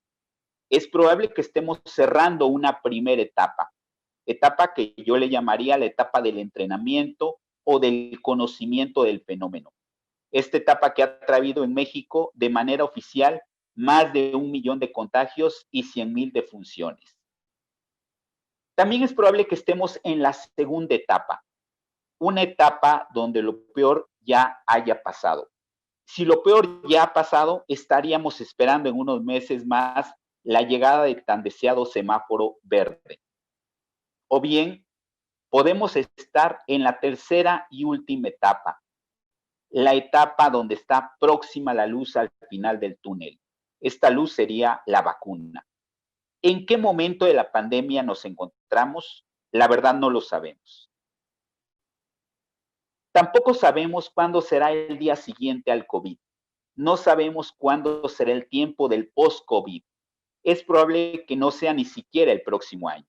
Speaker 7: Es probable que estemos cerrando una primera etapa que yo le llamaría la etapa del entrenamiento o del conocimiento del fenómeno. Esta etapa que ha traído en México de manera oficial más de 1 millón de contagios y 100,000 defunciones. También es probable que estemos en la segunda etapa, una etapa donde lo peor ya haya pasado. Si lo peor ya ha pasado, estaríamos esperando en unos meses más la llegada del tan deseado semáforo verde. O bien, podemos estar en la tercera y última etapa, la etapa donde está próxima la luz al final del túnel. Esta luz sería la vacuna. ¿En qué momento de la pandemia nos encontramos? La verdad no lo sabemos. Tampoco sabemos cuándo será el día siguiente al COVID. No sabemos cuándo será el tiempo del post-COVID. Es probable que no sea ni siquiera el próximo año.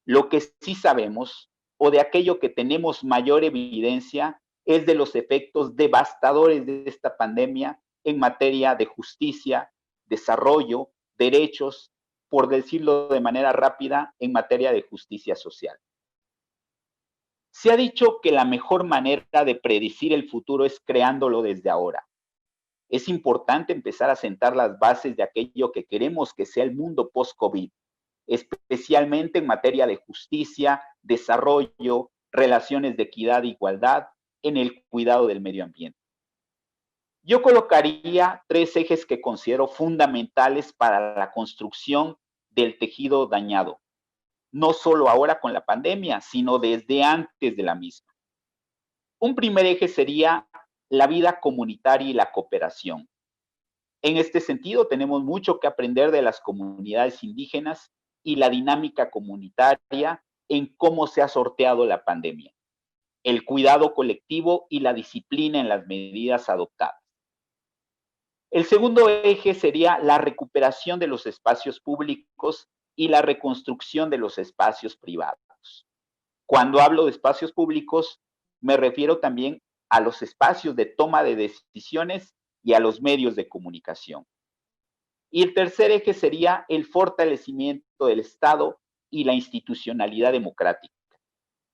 Speaker 7: Lo que sí sabemos, o de aquello que tenemos mayor evidencia, es de los efectos devastadores de esta pandemia en materia de justicia, desarrollo, derechos, por decirlo de manera rápida, en materia de justicia social. Se ha dicho que la mejor manera de predecir el futuro es creándolo desde ahora. Es importante empezar a sentar las bases de aquello que queremos que sea el mundo post-COVID, especialmente en materia de justicia, desarrollo, relaciones de equidad e igualdad, en el cuidado del medio ambiente. Yo colocaría 3 ejes que considero fundamentales para la construcción del tejido dañado, no solo ahora con la pandemia, sino desde antes de la misma. Un primer eje sería la vida comunitaria y la cooperación. En este sentido, tenemos mucho que aprender de las comunidades indígenas y la dinámica comunitaria en cómo se ha sorteado la pandemia, el cuidado colectivo y la disciplina en las medidas adoptadas. El segundo eje sería la recuperación de los espacios públicos y la reconstrucción de los espacios privados. Cuando hablo de espacios públicos, me refiero también a los espacios de toma de decisiones y a los medios de comunicación. Y el tercer eje sería el fortalecimiento del Estado y la institucionalidad democrática.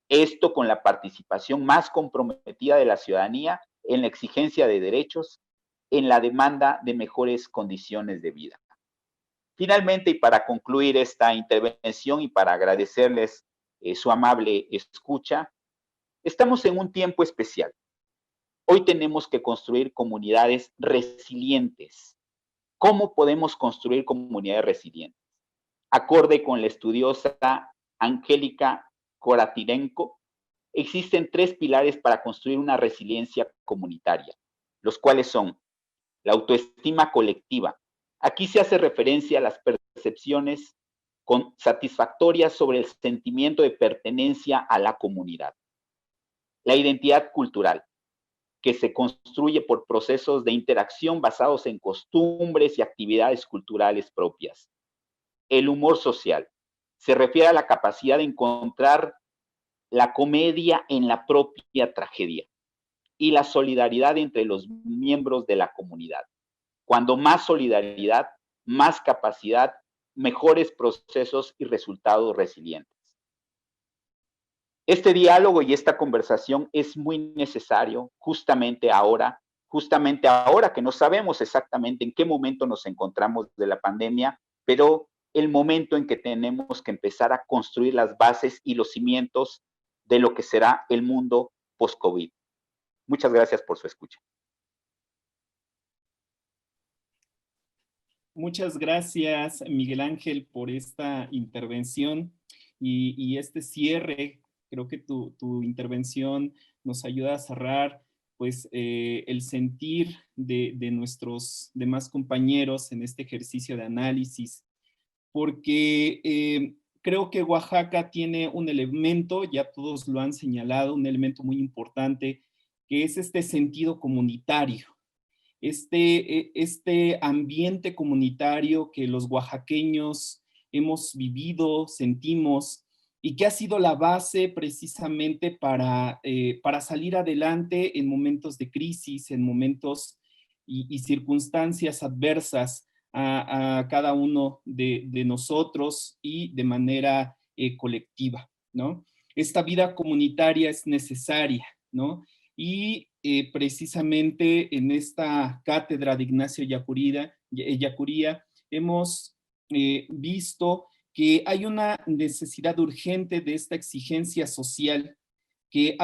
Speaker 7: Esto con la participación más comprometida de la ciudadanía en la exigencia de derechos, en la demanda de mejores condiciones de vida. Finalmente, y para concluir esta intervención y para agradecerles su amable escucha, estamos en un tiempo especial. Hoy tenemos que construir comunidades resilientes. ¿Cómo podemos construir comunidades resilientes? Acorde con la estudiosa Angélica Koratirenko, existen 3 pilares para construir una resiliencia comunitaria, los cuales son la autoestima colectiva. Aquí se hace referencia a las percepciones satisfactorias sobre el sentimiento de pertenencia a la comunidad. La identidad cultural, que se construye por procesos de interacción basados en costumbres y actividades culturales propias. El humor social se refiere a la capacidad de encontrar la comedia en la propia tragedia y la solidaridad entre los miembros de la comunidad. Cuando más solidaridad, más capacidad, mejores procesos y resultados resilientes. Este diálogo y esta conversación es muy necesario justamente ahora que no sabemos exactamente en qué momento nos encontramos de la pandemia, pero el momento en que tenemos que empezar a construir las bases y los cimientos de lo que será el mundo post-COVID. Muchas gracias por su escucha.
Speaker 1: Muchas gracias, Miguel Ángel, por esta intervención y este cierre. Creo que tu intervención nos ayuda a cerrar pues, el sentir de nuestros demás compañeros en este ejercicio de análisis, porque creo que Oaxaca tiene un elemento, ya todos lo han señalado, un elemento muy importante, que es este sentido comunitario. Este ambiente comunitario que los oaxaqueños hemos vivido, sentimos, y que ha sido la base precisamente para salir adelante en momentos de crisis, en momentos y circunstancias adversas a cada uno de nosotros y de manera colectiva, ¿no? Esta vida comunitaria es necesaria, ¿no? Y precisamente en esta cátedra de Ignacio Ellacuría hemos visto que hay una necesidad urgente de esta exigencia social que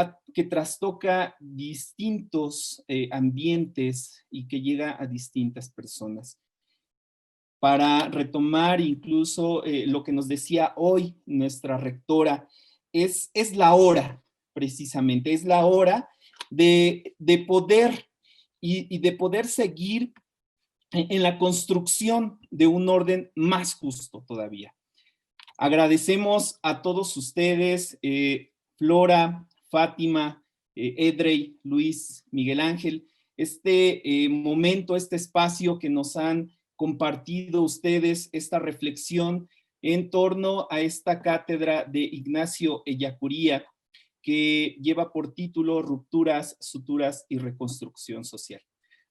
Speaker 1: trastoca distintos ambientes y que llega a distintas personas. Para retomar incluso lo que nos decía hoy nuestra rectora, es la hora, precisamente, es la hora de poder y de poder seguir en la construcción de un orden más justo todavía. Agradecemos a todos ustedes, Flora, Fátima, Edrey, Luis, Miguel Ángel, este momento, este espacio que nos han compartido ustedes, esta reflexión en torno a esta cátedra de Ignacio Ellacuría, que lleva por título Rupturas, Suturas y Reconstrucción Social.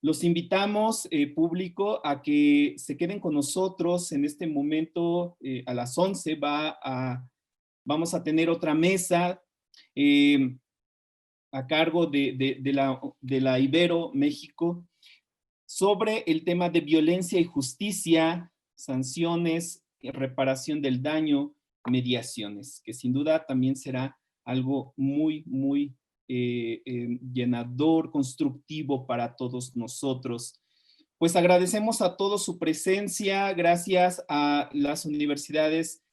Speaker 1: Los invitamos, público, a que se queden con nosotros en este momento. A las 11 vamos a tener otra mesa a cargo de la Ibero México sobre el tema de violencia y justicia, sanciones, reparación del daño, mediaciones, que sin duda también será algo muy, muy llenador, constructivo para todos nosotros. Pues agradecemos a todos su presencia, gracias a las universidades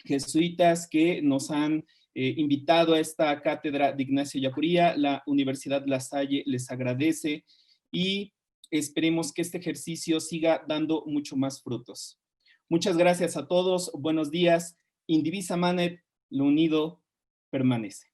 Speaker 1: jesuitas que nos han invitado a esta cátedra de Ignacio Ellacuría. La Universidad La Salle les agradece y esperemos que este ejercicio siga dando mucho más frutos. Muchas gracias a todos, buenos días. Indivisa Manet, lo unido permanece.